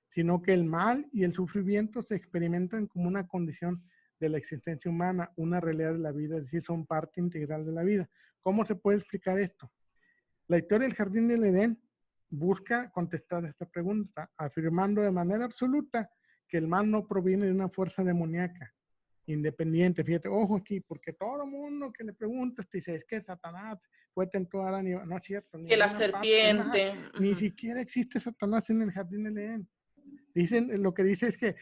[SPEAKER 2] sino que el mal y el sufrimiento se experimentan como una condición de la existencia humana, una realidad de la vida, es decir, son parte integral de la vida. ¿Cómo se puede explicar esto? La historia del Jardín del Edén busca contestar esta pregunta, afirmando de manera absoluta que el mal no proviene de una fuerza demoníaca, independiente. Fíjate, ojo aquí, porque todo el mundo que le preguntas te dice, es que Satanás fue tentado a no es cierto,
[SPEAKER 1] Que la
[SPEAKER 2] ninguna parte, es más,
[SPEAKER 1] serpiente.
[SPEAKER 2] ni siquiera existe Satanás en el Jardín del Edén. Dicen, lo que dice es que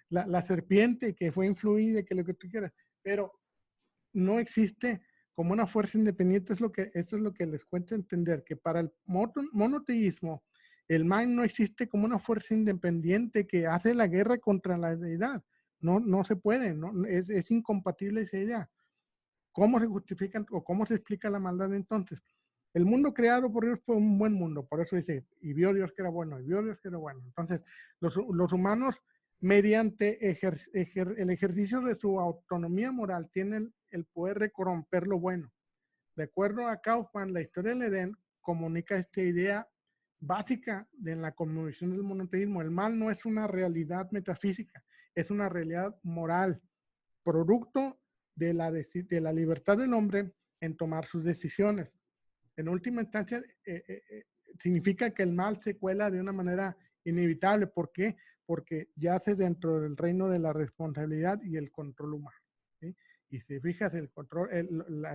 [SPEAKER 2] la serpiente que fue influida, que lo que tú quieras, pero no existe como una fuerza independiente, eso es lo que les cuento entender, que para el monoteísmo, el mal no existe como una fuerza independiente que hace la guerra contra la deidad. No se puede, es incompatible esa idea. ¿Cómo se justifican o cómo se explica la maldad entonces? El mundo creado por Dios fue un buen mundo, por eso dice, y vio Dios que era bueno, y vio Dios que era bueno. Entonces, los humanos, mediante el ejercicio de su autonomía moral, tienen el poder de corromper lo bueno. De acuerdo a Kaufman, la historia del Edén comunica esta idea básica de la cosmovisión del monoteísmo. El mal no es una realidad metafísica, es una realidad moral, producto de la libertad del hombre en tomar sus decisiones. En última instancia, significa que el mal se cuela de una manera inevitable. ¿Por qué? Porque yace dentro del reino de la responsabilidad y el control humano, ¿sí? Y si fijas, el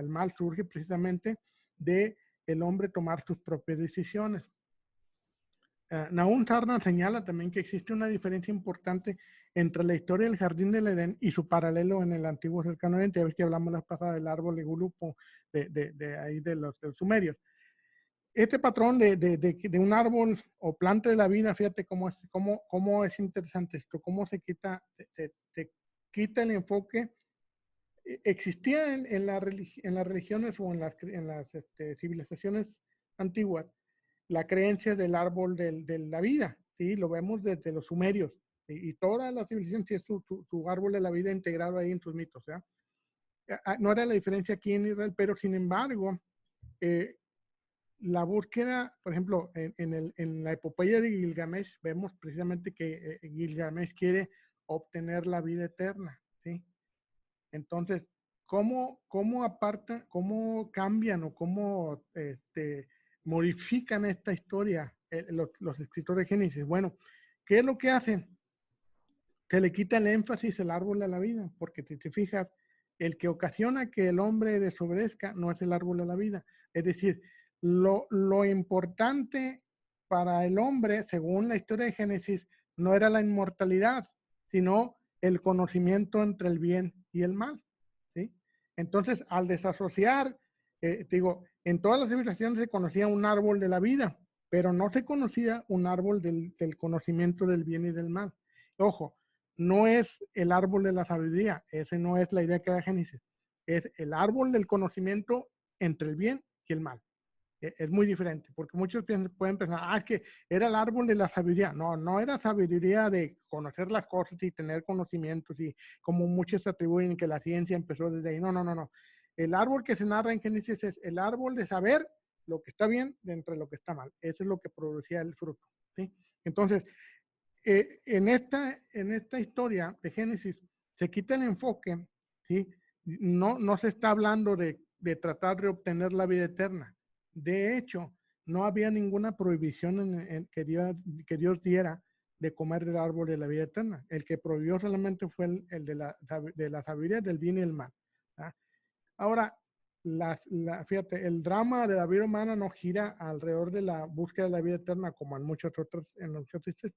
[SPEAKER 2] mal surge precisamente de el hombre tomar sus propias decisiones. Nahum Tarna señala también que existe una diferencia importante entre la historia del Jardín del Edén y su paralelo en el antiguo Cercano Oriente. Ya ves que hablamos la pasada del árbol de Gulupo, de los sumerios. Este patrón de un árbol o planta de la vida, fíjate cómo es interesante esto, cómo se quita el enfoque. Existía en las religiones o en las civilizaciones antiguas la creencia del árbol de la vida, ¿sí? Lo vemos desde los sumerios, y toda la civilización tiene su árbol de la vida integrado ahí en sus mitos, ¿ya? No era la diferencia aquí en Israel, pero sin embargo, la búsqueda, por ejemplo, en la epopeya de Gilgamesh, vemos precisamente que Gilgamesh quiere obtener la vida eterna, ¿sí? Entonces, cómo cambian o cómo modifican esta historia los escritores de Génesis? Bueno, ¿qué es lo que hacen? Se le quita el énfasis al árbol de la vida, porque si te fijas, el que ocasiona que el hombre desobedezca no es el árbol de la vida. Es decir, lo importante para el hombre, según la historia de Génesis, no era la inmortalidad, sino el conocimiento entre el bien y el mal, ¿sí? Entonces, al desasociar, digo, en todas las civilizaciones se conocía un árbol de la vida, pero no se conocía un árbol del conocimiento del bien y del mal. Ojo, no es el árbol de la sabiduría, ese no es la idea que da Génesis, es el árbol del conocimiento entre el bien y el mal. Es muy diferente, porque muchos pueden pensar, es que era el árbol de la sabiduría. No, no era sabiduría de conocer las cosas y tener conocimientos, y como muchos atribuyen que la ciencia empezó desde ahí. No, no, no, no. El árbol que se narra en Génesis es el árbol de saber lo que está bien de entre lo que está mal. Eso es lo que producía el fruto, ¿sí? Entonces, en esta historia de Génesis se quita el enfoque, ¿sí? No se está hablando de tratar de obtener la vida eterna. De hecho, no había ninguna prohibición que Dios diera de comer del árbol de la vida eterna. El que prohibió solamente fue el de la sabiduría, del bien y el mal, ¿ah? Ahora, fíjate, el drama de la vida humana no gira alrededor de la búsqueda de la vida eterna como en muchas otras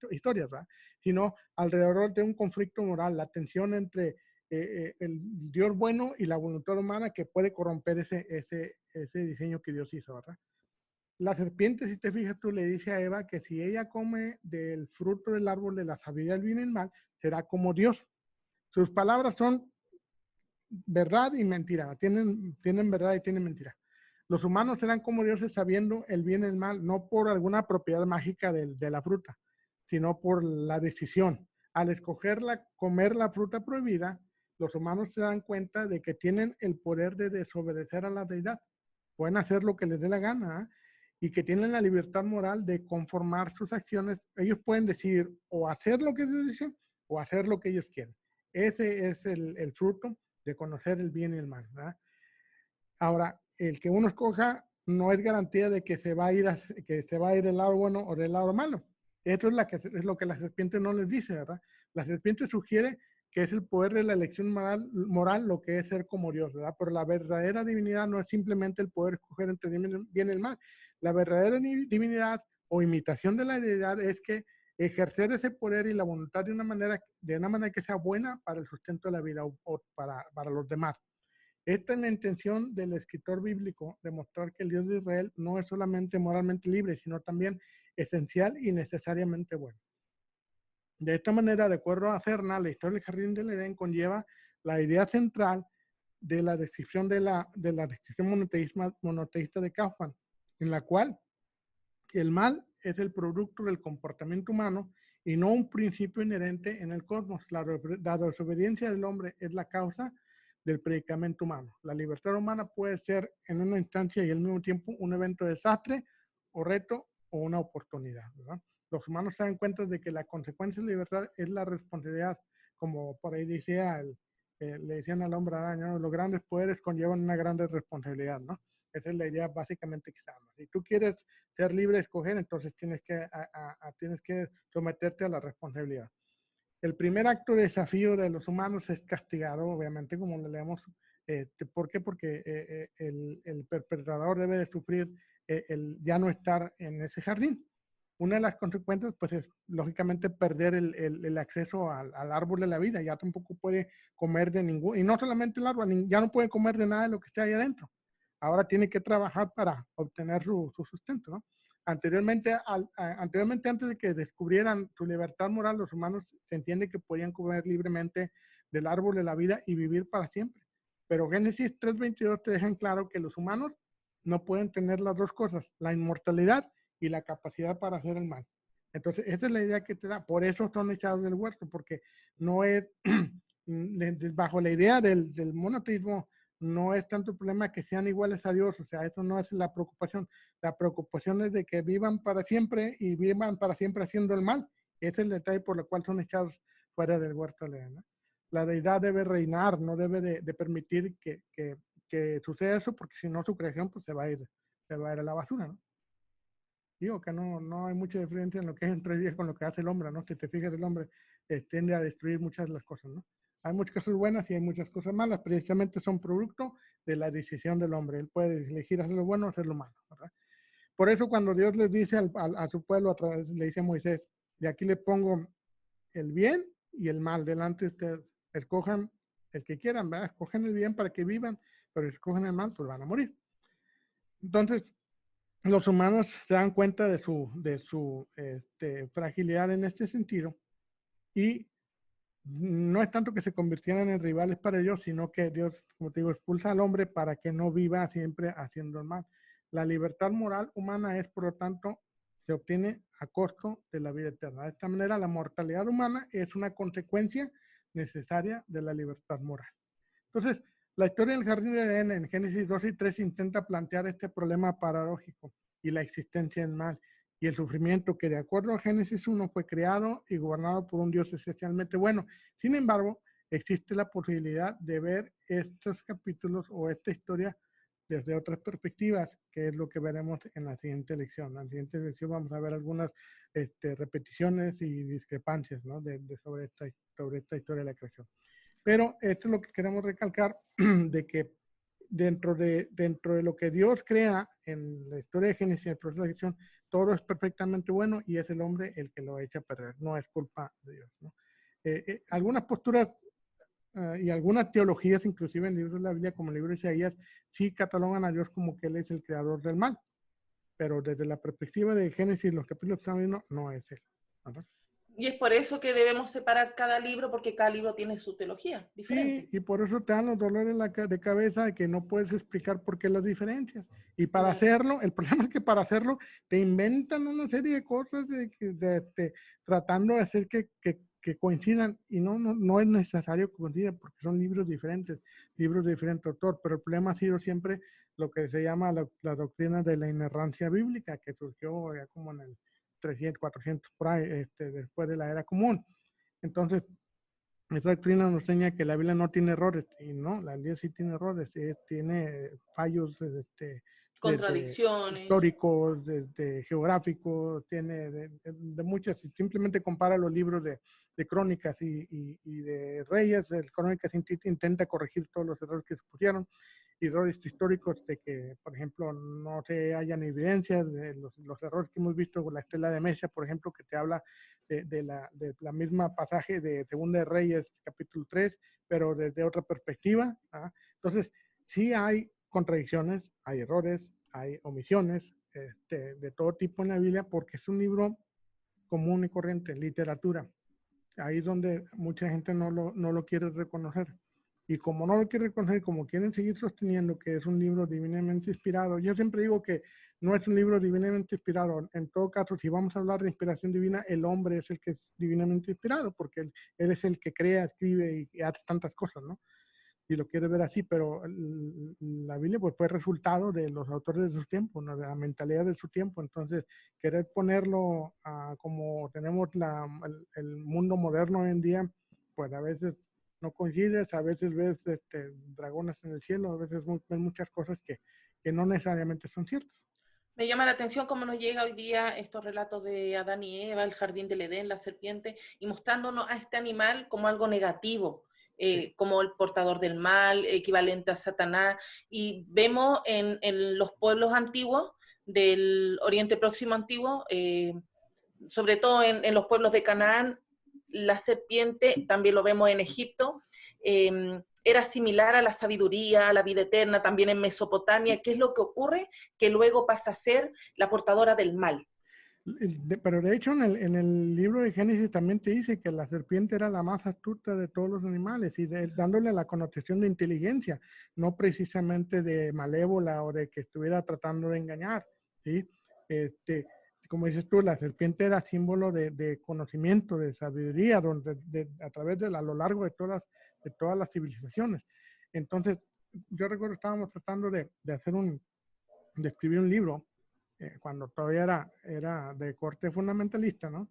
[SPEAKER 2] historias, ¿verdad? Sino alrededor de un conflicto moral, la tensión entre el Dios bueno y la voluntad humana que puede corromper ese diseño que Dios hizo, ¿verdad? La serpiente, si te fijas, tú le dice a Eva que si ella come del fruto del árbol de la sabiduría del bien y el mal, será como Dios. Sus palabras son verdad y mentira, tienen verdad y tienen mentira. Los humanos serán como dioses sabiendo el bien y el mal, no por alguna propiedad mágica de la fruta, sino por la decisión. Al comer la fruta prohibida, los humanos se dan cuenta de que tienen el poder de desobedecer a la deidad. Pueden hacer lo que les dé la gana, ¿eh? Y que tienen la libertad moral de conformar sus acciones. Ellos pueden decidir o hacer lo que ellos dicen o hacer lo que ellos quieren. Ese es el fruto de conocer el bien y el mal, ¿verdad? Ahora, el que uno escoja no es garantía de que se va a ir del lado bueno o del lado malo. Esto es lo que la serpiente no les dice, ¿verdad? La serpiente sugiere que es el poder de la elección moral lo que es ser como Dios, ¿verdad? Pero la verdadera divinidad no es simplemente el poder escoger entre bien y el mal. La verdadera divinidad o imitación de la deidad es que ejercer ese poder y la voluntad de una manera que sea buena para el sustento de la vida o para los demás. Esta es la intención del escritor bíblico, demostrar que el Dios de Israel no es solamente moralmente libre, sino también esencial y necesariamente bueno. De esta manera, de acuerdo a Cerna, la historia del Jardín del Edén conlleva la idea central de la descripción de la descripción monoteísta de Kaufman, en la cual el mal es el producto del comportamiento humano y no un principio inherente en el cosmos. La desobediencia del hombre es la causa del predicamento humano. La libertad humana puede ser en una instancia y al mismo tiempo un evento de desastre o reto o una oportunidad, ¿verdad? Los humanos se dan cuenta de que la consecuencia de la libertad es la responsabilidad, como por ahí decía le decían al hombre araña, ¿no? Los grandes poderes conllevan una gran responsabilidad, ¿no? Esa es la idea básicamente que se habla. Si tú quieres ser libre de escoger, entonces tienes que someterte a la responsabilidad. El primer acto de desafío de los humanos es castigado, obviamente, como le leemos. ¿Por qué? Porque el perpetrador debe de sufrir el ya no estar en ese jardín. Una de las consecuencias, pues, es lógicamente perder el acceso al árbol de la vida. Ya tampoco puede comer de ningún, y no solamente el árbol, ya no puede comer de nada de lo que está ahí adentro. Ahora tiene que trabajar para obtener su sustento, ¿no? Anteriormente, antes de que descubrieran su libertad moral, los humanos se entiende que podían comer libremente del árbol de la vida y vivir para siempre. Pero Génesis 3:22 te dejan claro que los humanos no pueden tener las dos cosas, la inmortalidad y la capacidad para hacer el mal. Entonces, esa es la idea que te da. Por eso son echados del huerto, porque no es bajo la idea del monoteísmo, no es tanto el problema que sean iguales a Dios, o sea, eso no es la preocupación. La preocupación es de que vivan para siempre y vivan para siempre haciendo el mal. Ese es el detalle por el cual son echados fuera del huerto del Edén, ¿no? La deidad debe reinar, no debe de permitir que suceda eso, porque si no su creación pues se va a ir a la basura, ¿no? Digo que no hay mucha diferencia en lo que es entre ellos con lo que hace el hombre, ¿no? Si te fijas, el hombre tiende a destruir muchas de las cosas, ¿no? Hay muchas cosas buenas y hay muchas cosas malas, precisamente son producto de la decisión del hombre. Él puede elegir hacer lo bueno o hacer lo malo, ¿verdad? Por eso cuando Dios les dice a su pueblo, a través, le dice a Moisés, de aquí le pongo el bien y el mal delante de ustedes. Escojan el que quieran, ¿verdad? Escogen el bien para que vivan, pero si escogen el mal, pues van a morir. Entonces, los humanos se dan cuenta de su fragilidad en este sentido y no es tanto que se convirtieran en rivales para ellos, sino que Dios, como te digo, expulsa al hombre para que no viva siempre haciendo el mal. La libertad moral humana es, por lo tanto, se obtiene a costo de la vida eterna. De esta manera, la mortalidad humana es una consecuencia necesaria de la libertad moral. Entonces, la historia del jardín de Edén en Génesis 2 y 3 intenta plantear este problema paradójico y la existencia del mal y el sufrimiento que de acuerdo a Génesis 1 fue creado y gobernado por un Dios esencialmente bueno. Sin embargo, existe la posibilidad de ver estos capítulos o esta historia desde otras perspectivas, que es lo que veremos en la siguiente lección. En la siguiente lección vamos a ver algunas repeticiones y discrepancias, ¿no? sobre esta historia de la creación. Pero esto es lo que queremos recalcar, de que dentro de lo que Dios crea en la historia de Génesis, en el proceso de la creación, todo es perfectamente bueno y es el hombre el que lo echa a perder, no es culpa de Dios, ¿no? Algunas posturas y algunas teologías, inclusive en libros de la Biblia, como el libro de Isaías, sí catalogan a Dios como que Él es el creador del mal, pero desde la perspectiva de Génesis, los capítulos que estamos viendo, no es Él, ¿verdad?
[SPEAKER 1] Y es por eso que debemos separar cada libro, porque cada libro tiene su teología diferente.
[SPEAKER 2] Sí, y por eso te dan los dolores de cabeza de que no puedes explicar por qué las diferencias. Y para hacerlo, el problema es que para hacerlo te inventan una serie de cosas tratando de hacer que coincidan y no es necesario que coincidan porque son libros diferentes, libros de diferente autor, pero el problema ha sido siempre lo que se llama la doctrina de la inerrancia bíblica, que surgió ya como en el 300, 400 por ahí, después de la era común. Entonces, esa doctrina nos enseña que la Biblia no tiene errores, y no, la Biblia sí tiene errores, tiene fallos desde
[SPEAKER 1] Contradicciones.
[SPEAKER 2] históricos, desde geográficos, tiene de muchas, si simplemente compara los libros de crónicas y de reyes, el crónicas intenta corregir todos los errores que se pusieron, errores históricos de que, por ejemplo, no se hayan evidencias de los errores que hemos visto con la estela de Mesía, por ejemplo, que te habla de la misma pasaje de Segunda de Reyes, capítulo 3, pero desde otra perspectiva, ¿ah? Entonces, sí hay contradicciones, hay errores, hay omisiones de todo tipo en la Biblia, porque es un libro común y corriente, literatura. Ahí es donde mucha gente no lo quiere reconocer. Y como no lo quiere reconocer, como quieren seguir sosteniendo que es un libro divinamente inspirado, yo siempre digo que no es un libro divinamente inspirado. En todo caso, si vamos a hablar de inspiración divina, el hombre es el que es divinamente inspirado, porque él es el que crea, escribe y hace tantas cosas, ¿no? Y lo quiere ver así, pero la Biblia pues fue resultado de los autores de su tiempo, ¿no? De la mentalidad de su tiempo. Entonces, querer ponerlo como tenemos el mundo moderno hoy en día, pues a veces no coincides, a veces ves dragones en el cielo, a veces ves muchas cosas que no necesariamente son ciertas.
[SPEAKER 1] Me llama la atención cómo nos llega hoy día estos relatos de Adán y Eva, el jardín del Edén, la serpiente, y mostrándonos a este animal como algo negativo,
[SPEAKER 2] Sí.
[SPEAKER 1] como el portador del mal, equivalente a Satanás, y vemos en los pueblos antiguos del Oriente Próximo antiguo, sobre todo en los pueblos de Canaán, la serpiente, también lo vemos en Egipto, era similar a la sabiduría, a la vida eterna, también en Mesopotamia. ¿Qué es lo que ocurre? Que luego pasa a ser la portadora del mal.
[SPEAKER 2] Pero de hecho en el libro de Génesis también te dice que la serpiente era la más astuta de todos los animales y dándole la connotación de inteligencia, no precisamente de malévola o de que estuviera tratando de engañar, ¿sí? Como dices tú, la serpiente era símbolo de conocimiento, de sabiduría, a través a lo largo de todas las civilizaciones. Entonces, yo recuerdo estábamos tratando de escribir un libro cuando todavía era de corte fundamentalista, ¿no?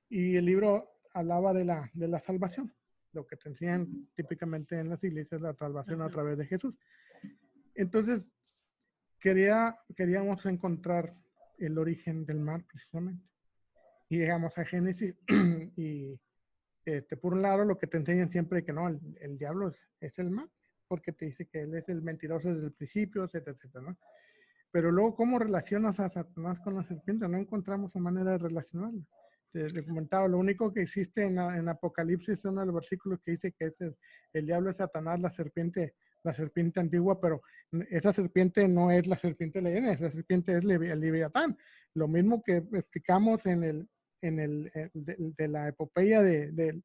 [SPEAKER 2] Y el libro hablaba de la salvación, lo que te enseñan típicamente en las iglesias, la salvación a través de Jesús. Entonces, queríamos encontrar el origen del mal, precisamente. Y llegamos a Génesis y por un lado lo que te enseñan siempre es que no, el diablo es el mal, porque te dice que él es el mentiroso desde el principio, etcétera, etcétera, ¿no? Pero luego, ¿cómo relacionas a Satanás con la serpiente? No encontramos una manera de relacionarla. Te comentaba, lo único que existe en Apocalipsis es uno de los versículos que dice que el diablo es Satanás, la serpiente antigua, pero esa serpiente no es la serpiente leona, esa serpiente es el Leviatán. Lo mismo que explicamos de la epopeya del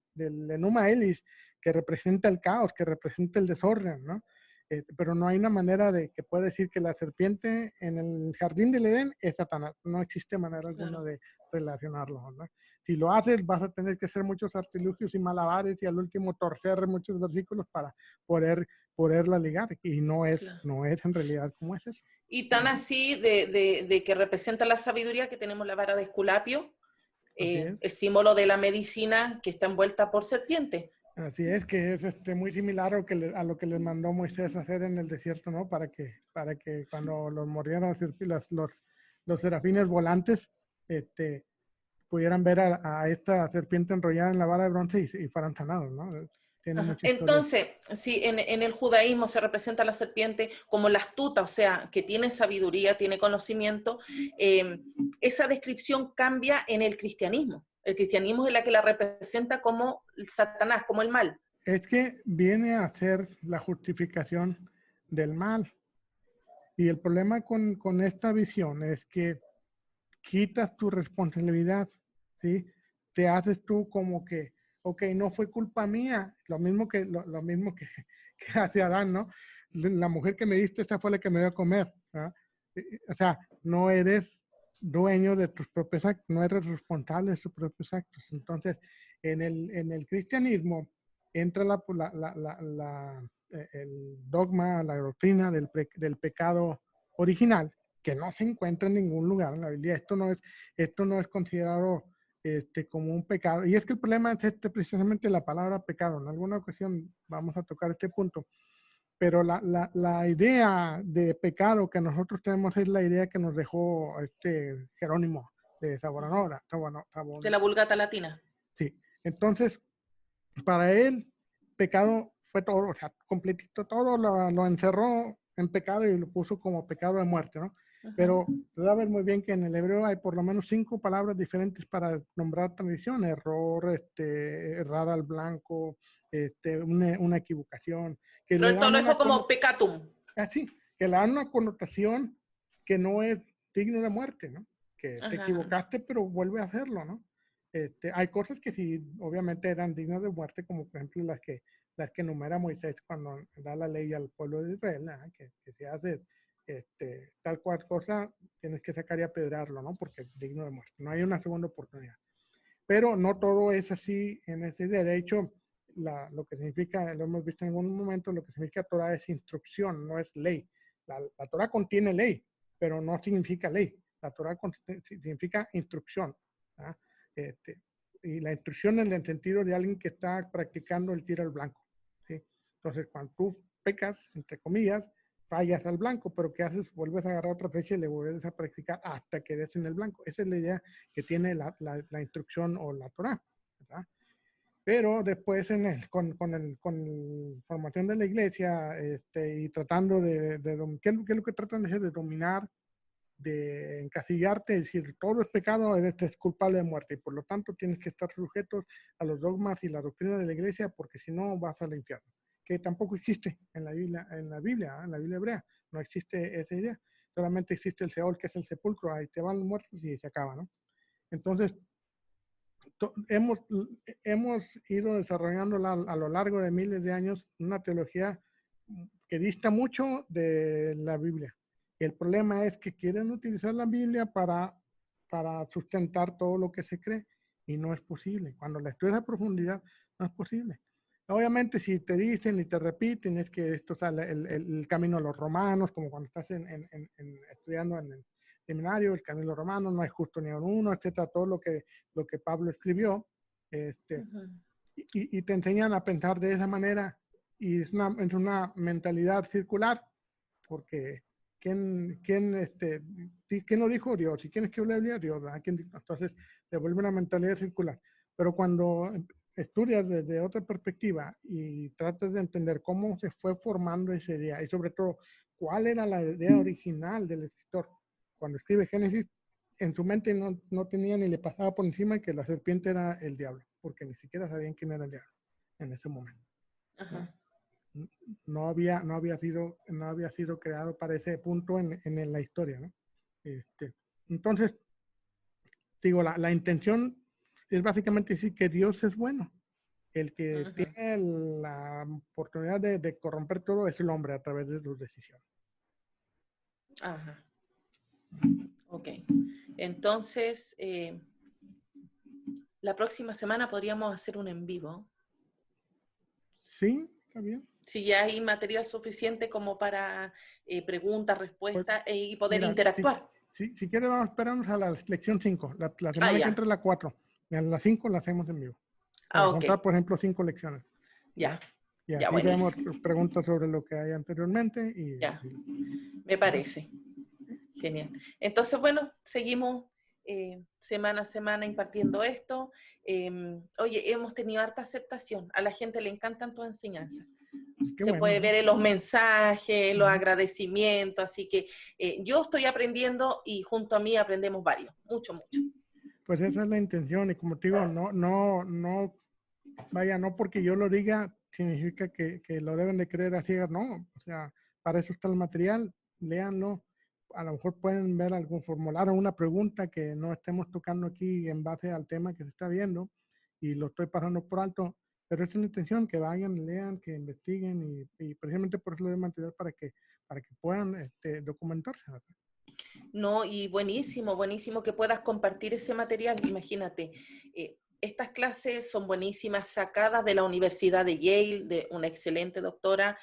[SPEAKER 2] Enuma Elis, que representa el caos, que representa el desorden, ¿no? Pero no hay una manera de que pueda decir que la serpiente en el jardín del Edén es Satanás. No existe manera alguna de relacionarlo, ¿no? Si lo haces, vas a tener que hacer muchos artilugios y malabares y al último torcer muchos versículos para poderla ligar. Y no es en realidad como es eso.
[SPEAKER 1] Y tan así de que representa la sabiduría que tenemos la vara de Esculapio, el símbolo de la medicina que está envuelta por serpiente.
[SPEAKER 2] Así es, que es muy similar a lo que les mandó Moisés hacer en el desierto, ¿no? Para que cuando los mordieran los serafines volantes, pudieran ver a esta serpiente enrollada en la vara de bronce y fueran sanados, ¿no? Tiene mucha historia.
[SPEAKER 1] Entonces, si en el judaísmo se representa la serpiente como la astuta, o sea, que tiene sabiduría, tiene conocimiento, esa descripción cambia en el cristianismo. El cristianismo es la que la representa como Satanás, como el mal.
[SPEAKER 2] Es que viene a ser la justificación del mal. Y el problema con esta visión es que quitas tu responsabilidad, ¿sí? Te haces tú como que, ok, no fue culpa mía, lo mismo que hace Adán, ¿no? La mujer que me diste, esta fue la que me dio a comer, ¿verdad? O sea, no eres dueño de tus propios actos, no eres responsable de tus propios actos. Entonces, en el cristianismo entra el dogma, la doctrina del pecado original, que no se encuentra en ningún lugar en la Biblia. Esto no es considerado como un pecado. Y es que el problema es precisamente la palabra pecado. En alguna ocasión vamos a tocar este punto. Pero la idea de pecado que nosotros tenemos es la idea que nos dejó Jerónimo de Saboranora.
[SPEAKER 1] De la Vulgata Latina.
[SPEAKER 2] Sí. Entonces, para él, pecado fue todo, o sea, completito todo lo encerró en pecado y lo puso como pecado de muerte, ¿no? Pero te da a ver muy bien que en el hebreo hay por lo menos 5 palabras diferentes para nombrar transgresión: error, errar al blanco, una equivocación.
[SPEAKER 1] Pero él todo lo dejó como pecatum.
[SPEAKER 2] Así, que le dan una connotación que no es digno de muerte, ¿no? Que te equivocaste, pero vuelve a hacerlo, ¿no? Hay cosas que sí, obviamente eran dignas de muerte, como por ejemplo las que enumera Moisés cuando da la ley al pueblo de Israel, ¿no? que si haces tal cual cosa, tienes que sacar y apedrearlo, ¿no? Porque es digno de muerte. No hay una segunda oportunidad. Pero no todo es así en ese derecho. Lo que significa, lo hemos visto en algún momento, lo que significa Torah es instrucción, no es ley. La Torah contiene ley, pero no significa ley. La Torah significa instrucción. ¿Ah? Y la instrucción en el sentido de alguien que está practicando el tiro al blanco, ¿sí? Entonces, cuando tú pecas, entre comillas, fallas al blanco, pero ¿qué haces? Vuelves a agarrar otra flecha y le vuelves a practicar hasta que des en el blanco. Esa es la idea que tiene la instrucción o la Torah, ¿verdad? Pero después con la formación de la iglesia y tratando ¿qué es lo que tratan de hacer? De dominar, de encasillarte, decir todo es pecado, es culpable de muerte y por lo tanto tienes que estar sujetos a los dogmas y la doctrina de la iglesia porque si no vas al infierno, que tampoco existe en la Biblia hebrea, no existe esa idea, solamente existe el Seol, que es el sepulcro, ahí te van los muertos y se acaba, ¿no? Entonces, hemos ido desarrollando a lo largo de miles de años una teología que dista mucho de la Biblia. El problema es que quieren utilizar la Biblia para sustentar todo lo que se cree y no es posible. Cuando la estudias a profundidad, no es posible. Obviamente, si te dicen y te repiten, es que esto sale el camino de los romanos, como cuando estás estudiando en el seminario, el camino de los romanos, no hay justo ni uno, etcétera, todo lo que Pablo escribió,
[SPEAKER 1] Ujú.
[SPEAKER 2] y te enseñan a pensar de esa manera, y es una mentalidad circular, porque ¿quién lo dijo? Dios. ¿Y quién escribió la Biblia? Dios, ¿verdad? Entonces, se vuelve una mentalidad circular. Pero cuando estudias desde otra perspectiva y tratas de entender cómo se fue formando esa idea, y sobre todo, cuál era la idea original del escritor, cuando escribe Génesis, en su mente no tenía ni le pasaba por encima que la serpiente era el diablo, porque ni siquiera sabían quién era el diablo en ese momento, ¿no?
[SPEAKER 1] Ajá.
[SPEAKER 2] No había sido creado para ese punto en la historia, ¿no? Entonces, digo, la intención es básicamente decir que Dios es bueno. El que
[SPEAKER 1] Ujú.
[SPEAKER 2] tiene la oportunidad de corromper todo es el hombre a través de sus decisiones.
[SPEAKER 1] Ajá. Ok. Entonces, la próxima semana podríamos hacer un en vivo.
[SPEAKER 2] Sí, está bien.
[SPEAKER 1] Si ya hay material suficiente como para preguntas,
[SPEAKER 2] Pues,
[SPEAKER 1] respuestas y poder
[SPEAKER 2] mira,
[SPEAKER 1] interactuar.
[SPEAKER 2] si quieres, vamos a esperarnos a la lección 5. La
[SPEAKER 1] Ah,
[SPEAKER 2] semana que
[SPEAKER 1] ya.
[SPEAKER 2] entra es la 4. Y a las 5 la hacemos en vivo. Para
[SPEAKER 1] Ah, ok.
[SPEAKER 2] contar, por ejemplo, 5 lecciones,
[SPEAKER 1] Ya.
[SPEAKER 2] ¿verdad? Y
[SPEAKER 1] Ya,
[SPEAKER 2] así vemos
[SPEAKER 1] buenísimo.
[SPEAKER 2] preguntas sobre lo que hay anteriormente.
[SPEAKER 1] Ya. Me
[SPEAKER 2] ¿Verdad?
[SPEAKER 1] parece. Genial. Entonces, bueno, seguimos semana a semana impartiendo esto. Oye, hemos tenido harta aceptación. A la gente le encantan tus enseñanzas.
[SPEAKER 2] Pues qué
[SPEAKER 1] Se
[SPEAKER 2] bueno,
[SPEAKER 1] puede
[SPEAKER 2] ¿no?
[SPEAKER 1] ver en los mensajes, los
[SPEAKER 2] Ujú.
[SPEAKER 1] agradecimientos, así que yo estoy aprendiendo y junto a mí aprendemos varios, mucho, mucho.
[SPEAKER 2] Pues esa es la intención. Y como te digo, no, vaya, no porque yo lo diga significa que lo deben de creer a ciegas, no. O sea, para eso está el material, léanlo. A lo mejor pueden ver algún formulario, una pregunta que no estemos tocando aquí en base al tema que se está viendo y lo estoy pasando por alto, pero esa es la intención, que vayan, lean, que investiguen y precisamente por eso le doy material para que puedan documentarse, ¿verdad?
[SPEAKER 1] No, y buenísimo, buenísimo que puedas compartir ese material. Imagínate, estas clases son buenísimas, sacadas de la Universidad de Yale, de una excelente doctora,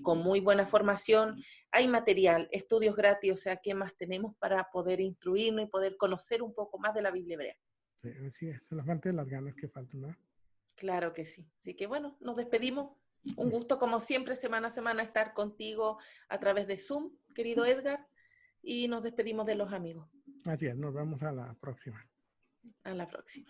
[SPEAKER 1] con muy buena formación. Hay material, estudios gratis, o sea, ¿qué más tenemos para poder instruirnos y poder conocer un poco más de la Biblia hebrea?
[SPEAKER 2] Sí, así es, solamente las ganas que faltan, ¿verdad?
[SPEAKER 1] Claro que sí. Así que bueno, nos despedimos. Un gusto, como siempre, semana a semana estar contigo a través de Zoom, querido Edgar, y nos despedimos de los amigos.
[SPEAKER 2] Así es, nos vemos a la próxima.
[SPEAKER 1] A la próxima.